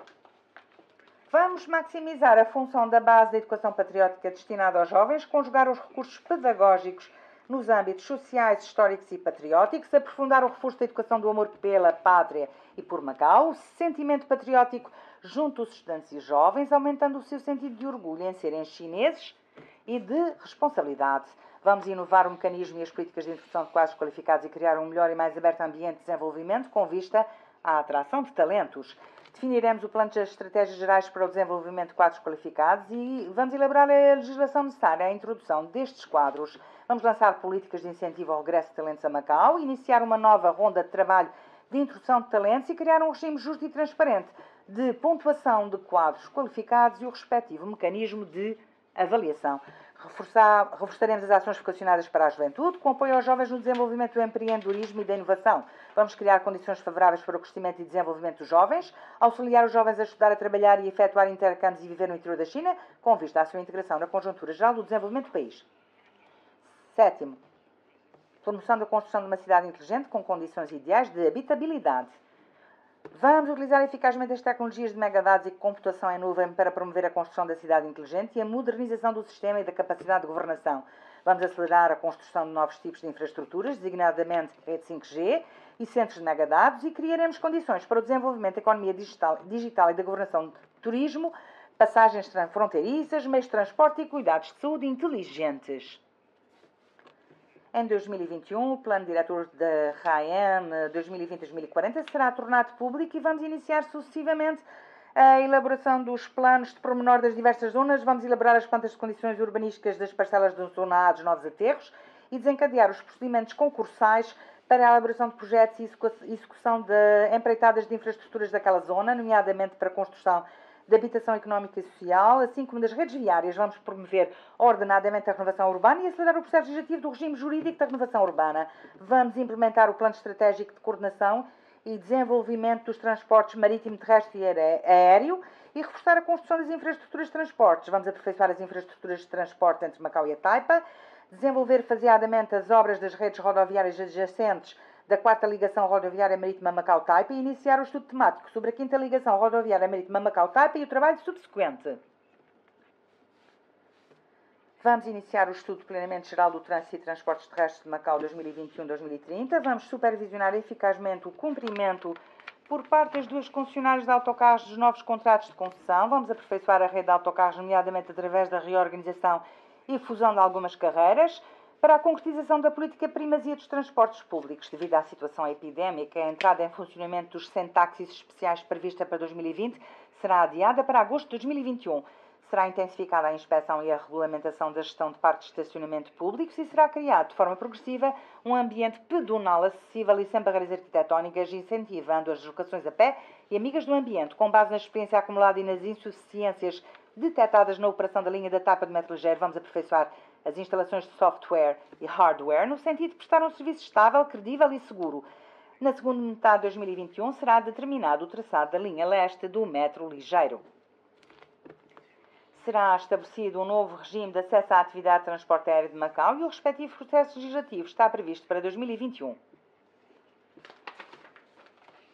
Vamos maximizar a função da base da educação patriótica destinada aos jovens, conjugar os recursos pedagógicos nos âmbitos sociais, históricos e patrióticos, aprofundar o reforço da educação do amor pela pátria e por Macau, o sentimento patriótico junto aos estudantes e jovens, aumentando o seu sentido de orgulho em serem chineses e de responsabilidade. Vamos inovar o mecanismo e as políticas de introdução de quadros qualificados e criar um melhor e mais aberto ambiente de desenvolvimento com vista à atração de talentos. Definiremos o plano de estratégias gerais para o desenvolvimento de quadros qualificados e vamos elaborar a legislação necessária à introdução destes quadros. Vamos lançar políticas de incentivo ao regresso de talentos a Macau, iniciar uma nova ronda de trabalho de introdução de talentos e criar um regime justo e transparente de pontuação de quadros qualificados e o respectivo mecanismo de avaliação. Reforçaremos as ações vocacionadas para a juventude, com apoio aos jovens no desenvolvimento do empreendedorismo e da inovação. Vamos criar condições favoráveis para o crescimento e desenvolvimento dos jovens, auxiliar os jovens a estudar, a trabalhar e a efetuar intercâmbios e viver no interior da China, com vista à sua integração na conjuntura geral do desenvolvimento do país. Sétimo, promoção da construção de uma cidade inteligente com condições ideais de habitabilidade. Vamos utilizar eficazmente as tecnologias de megadados e computação em nuvem para promover a construção da cidade inteligente e a modernização do sistema e da capacidade de governação. Vamos acelerar a construção de novos tipos de infraestruturas, designadamente rede 5G e centros de megadados, e criaremos condições para o desenvolvimento da economia digital e da governação de turismo, passagens transfronteiriças, meios de transporte e cuidados de saúde inteligentes. Em 2021, o Plano Diretor da RAEN 2020-2040 será tornado público e vamos iniciar sucessivamente a elaboração dos planos de pormenor das diversas zonas. Vamos elaborar as plantas de condições urbanísticas das parcelas da Zona A dos novos aterros e desencadear os procedimentos concursais para a elaboração de projetos e execução de empreitadas de infraestruturas daquela zona, nomeadamente para a construção de habitação económica e social, assim como das redes viárias. Vamos promover ordenadamente a renovação urbana e acelerar o processo legislativo do regime jurídico da renovação urbana. Vamos implementar o plano estratégico de coordenação e desenvolvimento dos transportes marítimo, terrestre e aéreo e reforçar a construção das infraestruturas de transportes. Vamos aperfeiçoar as infraestruturas de transporte entre Macau e a Taipa, desenvolver faseadamente as obras das redes rodoviárias adjacentes da 4ª ligação rodoviária marítima Macau-Taipa e iniciar o estudo temático sobre a 5ª ligação rodoviária marítima Macau-Taipa e o trabalho subsequente. Vamos iniciar o estudo de planeamento geral do trânsito e transportes terrestres de Macau 2021-2030. Vamos supervisionar eficazmente o cumprimento por parte das duas concessionárias de autocarros dos novos contratos de concessão. Vamos aperfeiçoar a rede de autocarros, nomeadamente através da reorganização e fusão de algumas carreiras. Para a concretização da política de primazia dos transportes públicos, devido à situação epidémica, a entrada em funcionamento dos 100 táxis especiais prevista para 2020 será adiada para agosto de 2021. Será intensificada a inspeção e a regulamentação da gestão de parques de estacionamento públicos e será criado de forma progressiva um ambiente pedonal acessível e sem barreiras arquitetónicas, incentivando as deslocações a pé e amigas do ambiente, com base na experiência acumulada e nas insuficiências detectadas na operação da linha da TAP de metro ligeiro. Vamos aperfeiçoar as instalações de software e hardware no sentido de prestar um serviço estável, credível e seguro. Na segunda metade de 2021 será determinado o traçado da linha leste do metro ligeiro. Será estabelecido um novo regime de acesso à atividade de transporte aéreo de Macau e o respectivo processo legislativo está previsto para 2021.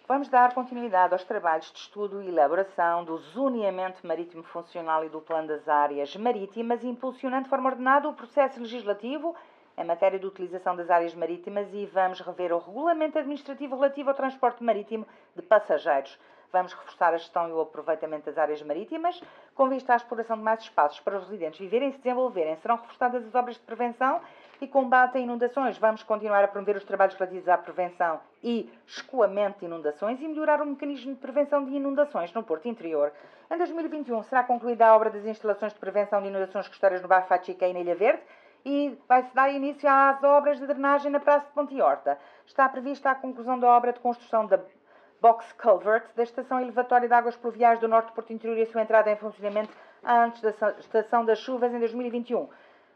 Vamos dar continuidade aos trabalhos de estudo e elaboração do zoneamento marítimo funcional e do plano das áreas marítimas, impulsionando de forma ordenada o processo legislativo em matéria de utilização das áreas marítimas e vamos rever o regulamento administrativo relativo ao transporte marítimo de passageiros. Vamos reforçar a gestão e o aproveitamento das áreas marítimas, com vista à exploração de mais espaços para os residentes viverem e se desenvolverem. Serão reforçadas as obras de prevenção e combate a inundações. Vamos continuar a promover os trabalhos relativos à prevenção e escoamento de inundações e melhorar o mecanismo de prevenção de inundações no Porto Interior. Em 2021 será concluída a obra das instalações de prevenção de inundações costeiras no bairro Fachica e na Ilha Verde e vai-se dar início às obras de drenagem na Praça de Ponte Horta. Está prevista a conclusão da obra de construção da Box Culvert da Estação Elevatória de Águas Pluviais do Norte do Porto Interior e a sua entrada em funcionamento antes da estação das chuvas em 2021.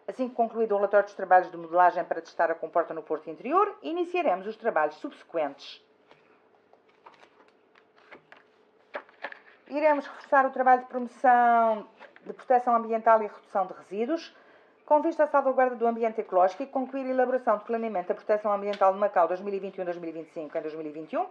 Assim que concluído o relatório dos trabalhos de modelagem para testar a comporta no Porto Interior, iniciaremos os trabalhos subsequentes. Iremos reforçar o trabalho de promoção de proteção ambiental e redução de resíduos, com vista à salvaguarda do ambiente ecológico e concluir a elaboração de planeamento da proteção ambiental de Macau 2021-2025 em 2021,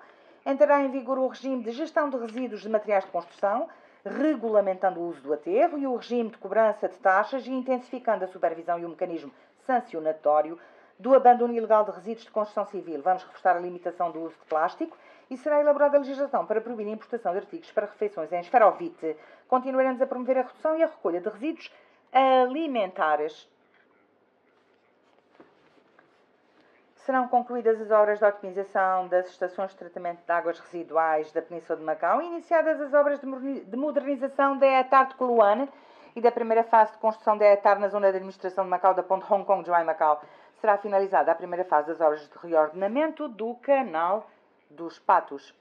entrará em vigor o regime de gestão de resíduos de materiais de construção, regulamentando o uso do aterro e o regime de cobrança de taxas e intensificando a supervisão e o mecanismo sancionatório do abandono ilegal de resíduos de construção civil. Vamos reforçar a limitação do uso de plástico e será elaborada a legislação para proibir a importação de artigos para refeições em esferovite. Continuaremos a promover a redução e a recolha de resíduos alimentares. Serão concluídas as obras de otimização das estações de tratamento de águas residuais da Península de Macau e iniciadas as obras de modernização da ETAR de Coluane e da primeira fase de construção da ETAR na zona de administração de Macau da ponte Hong Kong de Joai Macau. Será finalizada a primeira fase das obras de reordenamento do Canal dos Patos.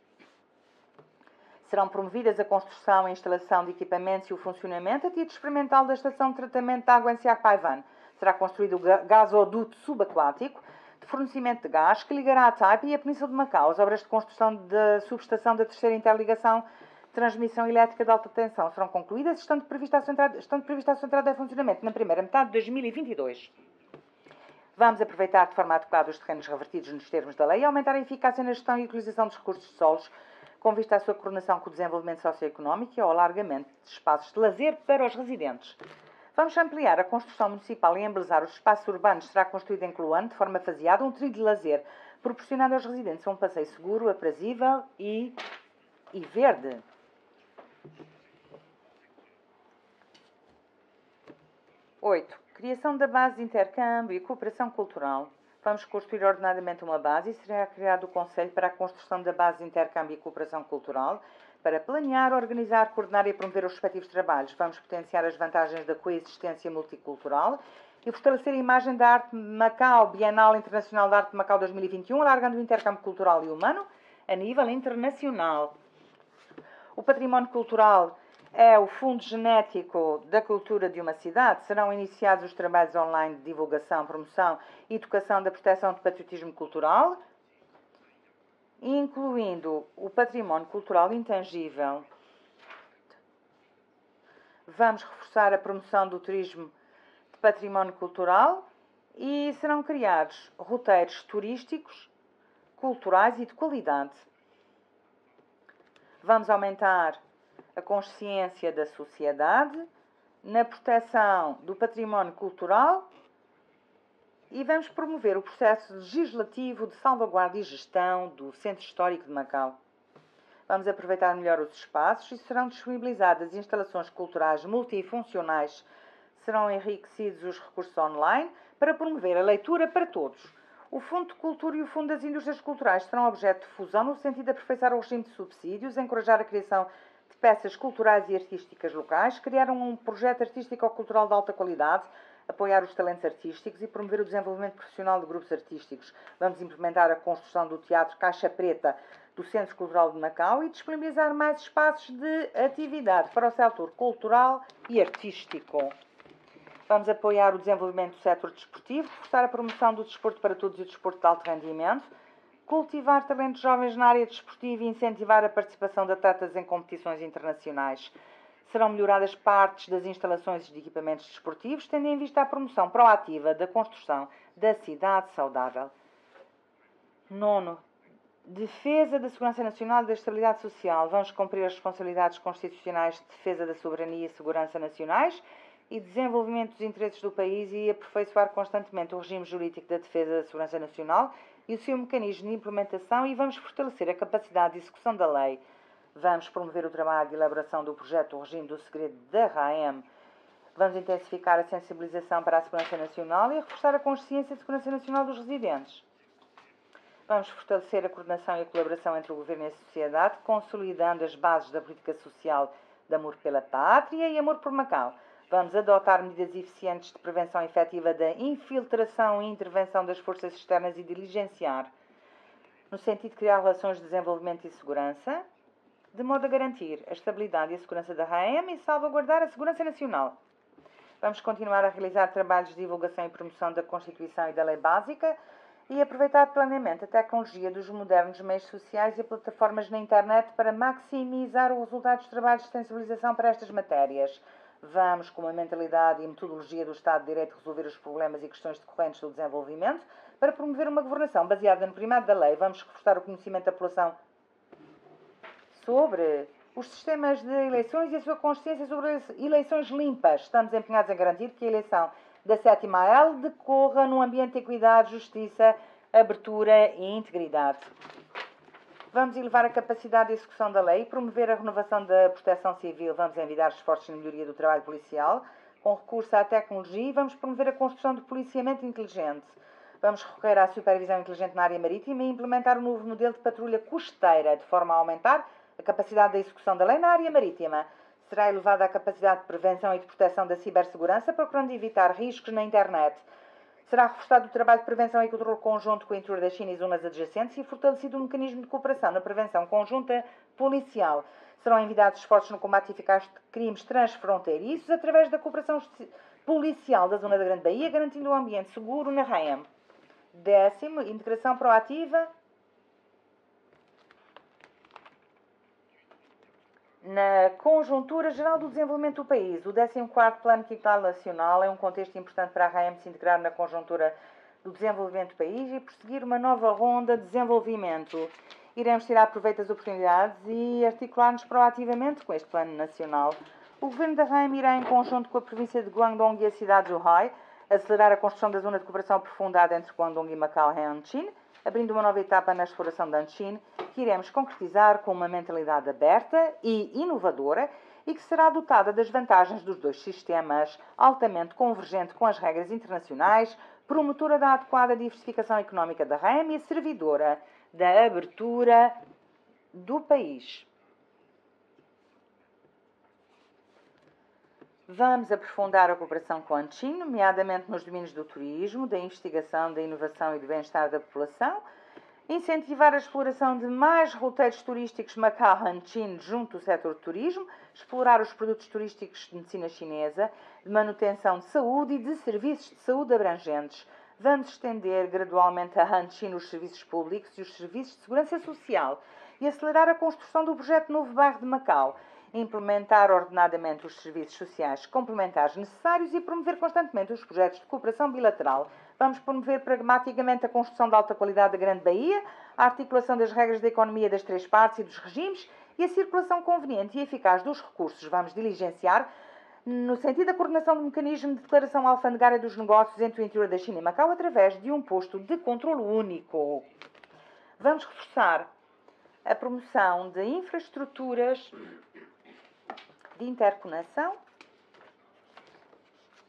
Serão promovidas a construção e instalação de equipamentos e o funcionamento a título experimental da estação de tratamento de água em Siak Paivan. Será construído o gasoduto subaquático de fornecimento de gás que ligará a Taipa e a Península de Macau. As obras de construção da subestação da terceira interligação de transmissão elétrica de alta tensão serão concluídas, estando prevista a sua entrada em funcionamento na primeira metade de 2022. Vamos aproveitar de forma adequada os terrenos revertidos nos termos da lei e aumentar a eficácia na gestão e utilização dos recursos de solos, com vista à sua coordenação com o desenvolvimento socioeconómico e ao alargamento de espaços de lazer para os residentes. Vamos ampliar a construção municipal e embelezar os espaços urbanos. Será construído em Coluane, de forma faseada, um trilho de lazer, proporcionando aos residentes um passeio seguro, aprazível e verde. Oito. Criação da base de intercâmbio e cooperação cultural. Vamos construir ordenadamente uma base e será criado o Conselho para a construção da base de intercâmbio e cooperação cultural, para planear, organizar, coordenar e promover os respectivos trabalhos. Vamos potenciar as vantagens da coexistência multicultural e fortalecer a imagem da Arte Macau, Bienal Internacional de Arte de Macau 2021, alargando o intercâmbio cultural e humano a nível internacional. O património cultural é o fundo genético da cultura de uma cidade. Serão iniciados os trabalhos online de divulgação, promoção e educação da proteção do patriotismo cultural, incluindo o património cultural intangível. Vamos reforçar a promoção do turismo de património cultural e serão criados roteiros turísticos, culturais e de qualidade. Vamos aumentar a consciência da sociedade na proteção do património cultural e vamos promover o processo legislativo de salvaguarda e gestão do Centro Histórico de Macau. Vamos aproveitar melhor os espaços e serão disponibilizadas instalações culturais multifuncionais. Serão enriquecidos os recursos online para promover a leitura para todos. O Fundo de Cultura e o Fundo das Indústrias Culturais serão objeto de fusão no sentido de aperfeiçoar o regime de subsídios, encorajar a criação de peças culturais e artísticas locais, criar um projeto artístico ou cultural de alta qualidade, apoiar os talentos artísticos e promover o desenvolvimento profissional de grupos artísticos. Vamos implementar a construção do Teatro Caixa Preta do Centro Cultural de Macau e disponibilizar mais espaços de atividade para o setor cultural e artístico. Vamos apoiar o desenvolvimento do setor desportivo, reforçar a promoção do desporto para todos e o desporto de alto rendimento, cultivar talentos jovens na área desportiva e incentivar a participação de atletas em competições internacionais. Serão melhoradas partes das instalações de equipamentos desportivos, tendo em vista a promoção proativa da construção da cidade saudável. 9. Defesa da segurança nacional e da estabilidade social. Vamos cumprir as responsabilidades constitucionais de defesa da soberania e segurança nacionais e desenvolvimento dos interesses do país e aperfeiçoar constantemente o regime jurídico da defesa da segurança nacional e o seu mecanismo de implementação e vamos fortalecer a capacidade de execução da lei. Vamos promover o trabalho de elaboração do projeto do regime do segredo da RAEM. Vamos intensificar a sensibilização para a segurança nacional e reforçar a consciência de segurança nacional dos residentes. Vamos fortalecer a coordenação e a colaboração entre o Governo e a sociedade, consolidando as bases da política social de amor pela pátria e amor por Macau. Vamos adotar medidas eficientes de prevenção efetiva da infiltração e intervenção das forças externas e diligenciar, no sentido de criar relações de desenvolvimento e segurança, de modo a garantir a estabilidade e a segurança da RAEM e salvaguardar a segurança nacional. Vamos continuar a realizar trabalhos de divulgação e promoção da Constituição e da Lei Básica e aproveitar plenamente a tecnologia dos modernos meios sociais e plataformas na internet para maximizar o resultado dos trabalhos de sensibilização para estas matérias. Vamos, com uma mentalidade e metodologia do Estado de Direito, resolver os problemas e questões decorrentes do desenvolvimento para promover uma governação baseada no primado da lei. Vamos reforçar o conhecimento da população sobre os sistemas de eleições e a sua consciência sobre as eleições limpas. Estamos empenhados em garantir que a eleição da 7ª AL decorra num ambiente de equidade, justiça, abertura e integridade. Vamos elevar a capacidade de execução da lei e promover a renovação da proteção civil. Vamos envidar esforços de melhoria do trabalho policial com recurso à tecnologia e vamos promover a construção de policiamento inteligente. Vamos recorrer à supervisão inteligente na área marítima e implementar um novo modelo de patrulha costeira, de forma a aumentar a capacidade da execução da lei na área marítima. Será elevada a capacidade de prevenção e de proteção da cibersegurança, procurando evitar riscos na internet. Será reforçado o trabalho de prevenção e controle conjunto com o interior da China e zonas adjacentes e fortalecido o mecanismo de cooperação na prevenção conjunta policial. Serão envidados esforços no combate eficaz de crimes transfronteiriços através da cooperação policial da zona da Grande Baía, garantindo um ambiente seguro na RAEM. 10º, integração proativa na conjuntura geral do desenvolvimento do país. O 14º Plano Quinquenal Nacional é um contexto importante para a RAEM se integrar na conjuntura do desenvolvimento do país e prosseguir uma nova ronda de desenvolvimento. Iremos tirar proveito das oportunidades e articular-nos proativamente com este Plano Nacional. O Governo da RAEM irá, em conjunto com a província de Guangdong e a cidade de Zhuhai, acelerar a construção da zona de cooperação aprofundada entre Guangdong e Macau em Hanshin, abrindo uma nova etapa na exploração de Hanshin, que iremos concretizar com uma mentalidade aberta e inovadora e que será dotada das vantagens dos dois sistemas, altamente convergente com as regras internacionais, promotora da adequada diversificação económica da RAEM e servidora da abertura do país. Vamos aprofundar a cooperação com a Hanshin, nomeadamente nos domínios do turismo, da investigação, da inovação e do bem-estar da população, incentivar a exploração de mais roteiros turísticos Macau-Hanshin junto do setor de turismo, explorar os produtos turísticos de medicina chinesa, de manutenção de saúde e de serviços de saúde abrangentes. Vamos estender gradualmente a Hanshin os serviços públicos e os serviços de segurança social e acelerar a construção do projeto Novo Bairro de Macau, implementar ordenadamente os serviços sociais complementares necessários e promover constantemente os projetos de cooperação bilateral. Vamos promover pragmaticamente a construção de alta qualidade da Grande Baía, a articulação das regras da economia das três partes e dos regimes e a circulação conveniente e eficaz dos recursos. Vamos diligenciar no sentido da coordenação do mecanismo de declaração alfandegária dos negócios entre o interior da China e Macau através de um posto de controle único. Vamos reforçar a promoção de infraestruturas de interconexão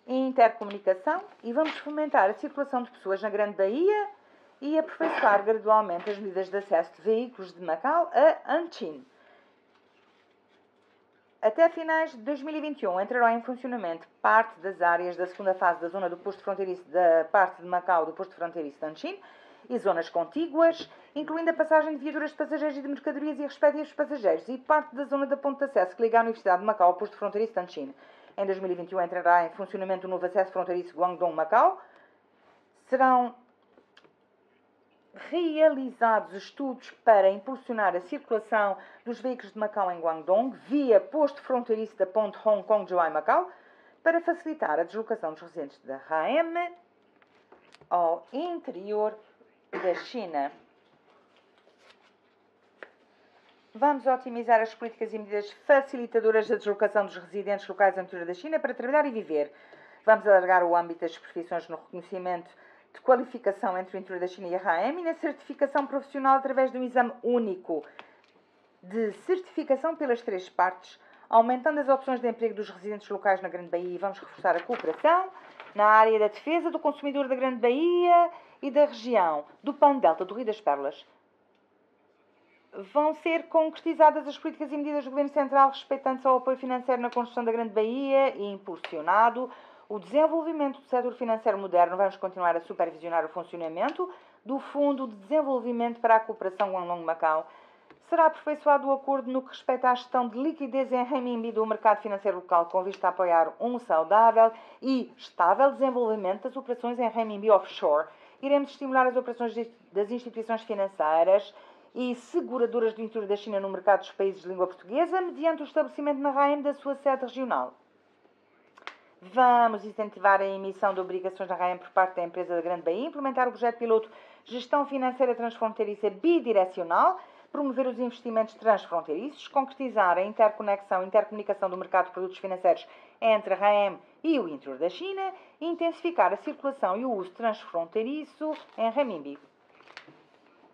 intercomunicação e vamos fomentar a circulação de pessoas na Grande Baía e aperfeiçoar gradualmente as medidas de acesso de veículos de Macau a Anchin. Até finais de 2021 entrarão em funcionamento parte das áreas da segunda fase da zona do posto fronteiriço da parte de Macau do posto fronteiriço de Anchin e zonas contíguas, incluindo a passagem de viaturas de passageiros e de mercadorias e respectivos passageiros, e parte da zona da ponte de acesso que liga a Universidade de Macau ao posto fronteiriço de Anchin. Em 2021 entrará em funcionamento o novo acesso fronteiriço Guangdong-Macau. Serão realizados estudos para impulsionar a circulação dos veículos de Macau em Guangdong via posto fronteiriço da ponte Hong Kong-Zhuhai-Macau para facilitar a deslocação dos residentes da RAM ao interior da China. Vamos otimizar as políticas e medidas facilitadoras da deslocação dos residentes locais ao interior da China para trabalhar e viver. Vamos alargar o âmbito das profissões no reconhecimento de qualificação entre o interior da China e a RAM e na certificação profissional através de um exame único de certificação pelas três partes, aumentando as opções de emprego dos residentes locais na Grande Baía. Vamos reforçar a cooperação na área da defesa do consumidor da Grande Baía e da região do Pan-Delta do Rio das Perlas. Vão ser concretizadas as políticas e medidas do Governo Central respeitantes ao apoio financeiro na construção da Grande Baía e impulsionado o desenvolvimento do setor financeiro moderno. Vamos continuar a supervisionar o funcionamento do Fundo de Desenvolvimento para a Cooperação Guangdong-Macau. Será aperfeiçoado o acordo no que respeita à gestão de liquidez em renminbi do mercado financeiro local, com vista a apoiar um saudável e estável desenvolvimento das operações em renminbi offshore. Iremos estimular as operações das instituições financeiras e seguradoras do interior da China no mercado dos países de língua portuguesa, mediante o estabelecimento na RAM da sua sede regional. Vamos incentivar a emissão de obrigações na RAM por parte da empresa da Grande Baía, implementar o projeto piloto Gestão Financeira Transfronteiriça Bidirecional, promover os investimentos transfronteiriços, concretizar a interconexão e intercomunicação do mercado de produtos financeiros entre a RAM e o interior da China e intensificar a circulação e o uso transfronteiriço em renminbi.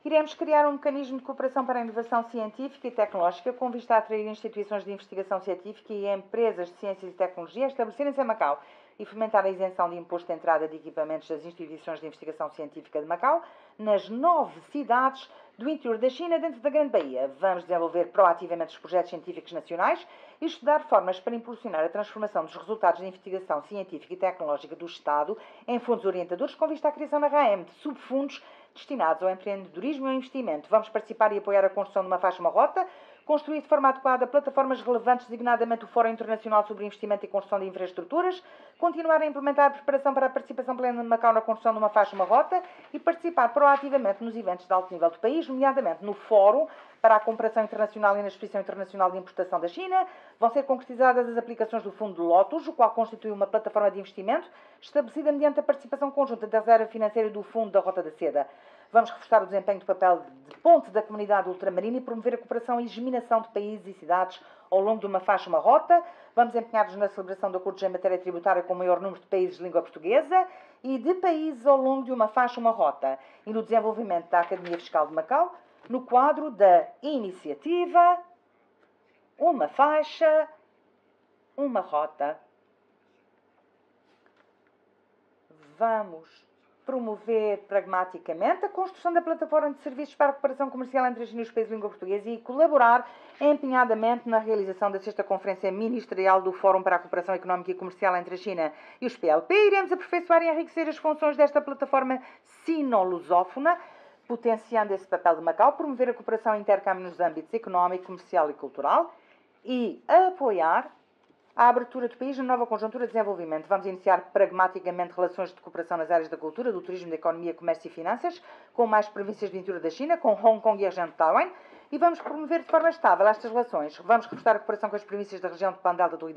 Iremos criar um mecanismo de cooperação para a inovação científica e tecnológica com vista a atrair instituições de investigação científica e empresas de ciências e tecnologia a estabelecerem-se em Macau e fomentar a isenção de imposto de entrada de equipamentos das instituições de investigação científica de Macau nas 9 cidades do interior da China dentro da Grande Baía. Vamos desenvolver proativamente os projetos científicos nacionais e estudar formas para impulsionar a transformação dos resultados de investigação científica e tecnológica do Estado em fundos orientadores com vista à criação na RAM de subfundos destinados ao empreendedorismo e ao investimento. Vamos participar e apoiar a construção de uma faixa, uma rota, construir de forma adequada plataformas relevantes, designadamente o Fórum Internacional sobre Investimento e Construção de Infraestruturas, continuar a implementar a preparação para a participação plena de Macau na construção de uma faixa, uma rota e participar proativamente nos eventos de alto nível do país, nomeadamente no Fórum para a Cooperação Internacional e na Exposição Internacional de Importação da China. Vão ser concretizadas as aplicações do Fundo de Lotus, o qual constitui uma plataforma de investimento estabelecida mediante a participação conjunta da reserva financeira do Fundo da Rota da Seda. Vamos reforçar o desempenho do papel de ponte da comunidade ultramarina e promover a cooperação e geminação de países e cidades ao longo de uma faixa, uma rota. Vamos empenhar-nos na celebração de acordos em matéria tributária com o maior número de países de língua portuguesa e de países ao longo de uma faixa, uma rota. E no desenvolvimento da Academia Fiscal de Macau, no quadro da iniciativa Uma Faixa, uma Rota. Vamos promover pragmaticamente a construção da plataforma de serviços para a cooperação comercial entre a China e os países de língua portuguesa e colaborar empenhadamente na realização da 6ª Conferência Ministerial do Fórum para a Cooperação Económica e Comercial entre a China e os PLP. Iremos aperfeiçoar e enriquecer as funções desta plataforma sino-lusófona, potenciando esse papel de Macau, promover a cooperação e intercâmbio nos âmbitos económico, comercial e cultural e apoiar a abertura do país na nova conjuntura de desenvolvimento. Vamos iniciar pragmaticamente relações de cooperação nas áreas da cultura, do turismo, da economia, comércio e finanças, com mais províncias do interior da China, com Hong Kong e a região de Taiwan, e vamos promover de forma estável estas relações. Vamos reforçar a cooperação com as províncias da região de Pan-Delta do Rio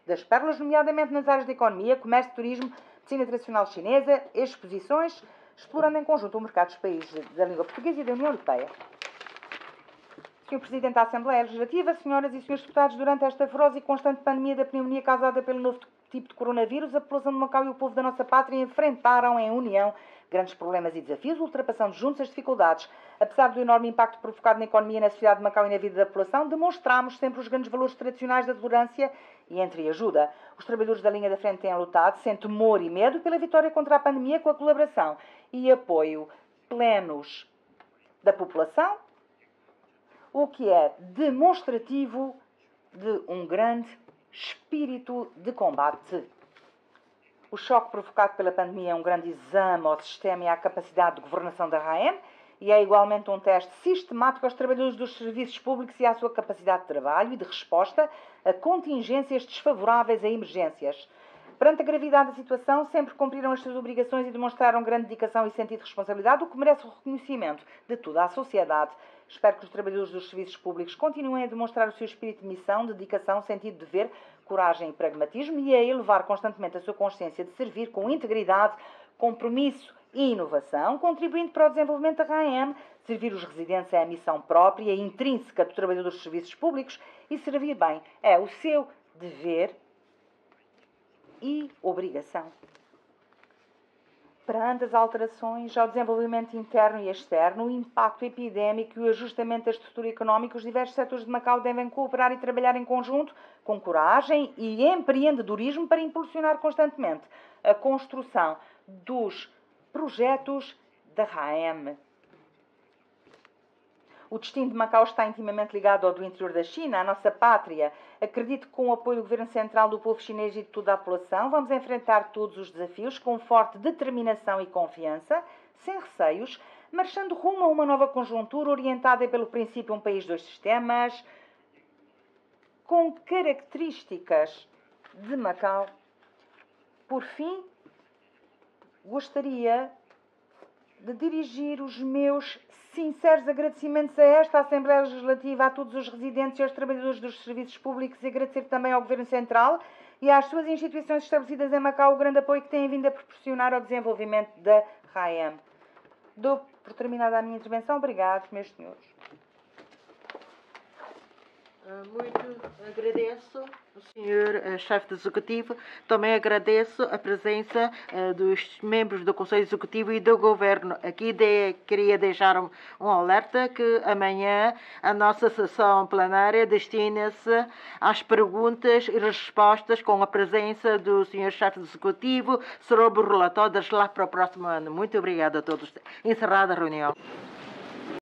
das Perlas, nomeadamente nas áreas da economia, comércio, turismo, medicina tradicional chinesa, exposições, explorando em conjunto o mercado dos países da língua portuguesa e da União Europeia. Sr. Presidente da Assembleia Legislativa, senhoras e senhores deputados, durante esta feroz e constante pandemia da pneumonia causada pelo novo tipo de coronavírus, a população de Macau e o povo da nossa pátria enfrentaram em união grandes problemas e desafios, ultrapassando juntos as dificuldades. Apesar do enorme impacto provocado na economia e na sociedade de Macau e na vida da população, demonstramos sempre os grandes valores tradicionais da tolerância e entreajuda. Os trabalhadores da linha da frente têm lutado, sem temor e medo, pela vitória contra a pandemia com a colaboração e apoio plenos da população, o que é demonstrativo de um grande espírito de combate. O choque provocado pela pandemia é um grande exame ao sistema e à capacidade de governação da RAEM e é igualmente um teste sistemático aos trabalhadores dos serviços públicos e à sua capacidade de trabalho e de resposta a contingências desfavoráveis a emergências. Perante a gravidade da situação, sempre cumpriram as suas obrigações e demonstraram grande dedicação e sentido de responsabilidade, o que merece o reconhecimento de toda a sociedade. Espero que os trabalhadores dos serviços públicos continuem a demonstrar o seu espírito de missão, dedicação, sentido de dever, coragem e pragmatismo e a elevar constantemente a sua consciência de servir com integridade, compromisso e inovação, contribuindo para o desenvolvimento da RAEM. Servir os residentes é a missão própria e intrínseca do trabalhador dos serviços públicos e servir bem é o seu dever e obrigação. Perante as alterações ao desenvolvimento interno e externo, o impacto epidémico e o ajustamento da estrutura económica, os diversos setores de Macau devem cooperar e trabalhar em conjunto, com coragem e empreendedorismo para impulsionar constantemente a construção dos projetos da RAEM. O destino de Macau está intimamente ligado ao do interior da China, a nossa pátria. Acredito que com o apoio do Governo Central, do povo chinês e de toda a população, vamos enfrentar todos os desafios com forte determinação e confiança, sem receios, marchando rumo a uma nova conjuntura orientada pelo princípio um país, dois sistemas, com características de Macau. Por fim, gostaria de dirigir os meus sinceros agradecimentos a esta Assembleia Legislativa, a todos os residentes e aos trabalhadores dos serviços públicos e agradecer também ao Governo Central e às suas instituições estabelecidas em Macau o grande apoio que têm vindo a proporcionar ao desenvolvimento da RAEM. Dou por terminada a minha intervenção. Obrigado, meus senhores. Muito agradeço ao Sr. Chefe do Executivo. Também agradeço a presença dos membros do Conselho Executivo e do Governo. Aqui queria deixar um alerta que amanhã a nossa sessão plenária destina-se às perguntas e respostas com a presença do Sr. Chefe do Executivo sobre o relatório da SLAC para o próximo ano. Muito obrigada a todos. Encerrada a reunião.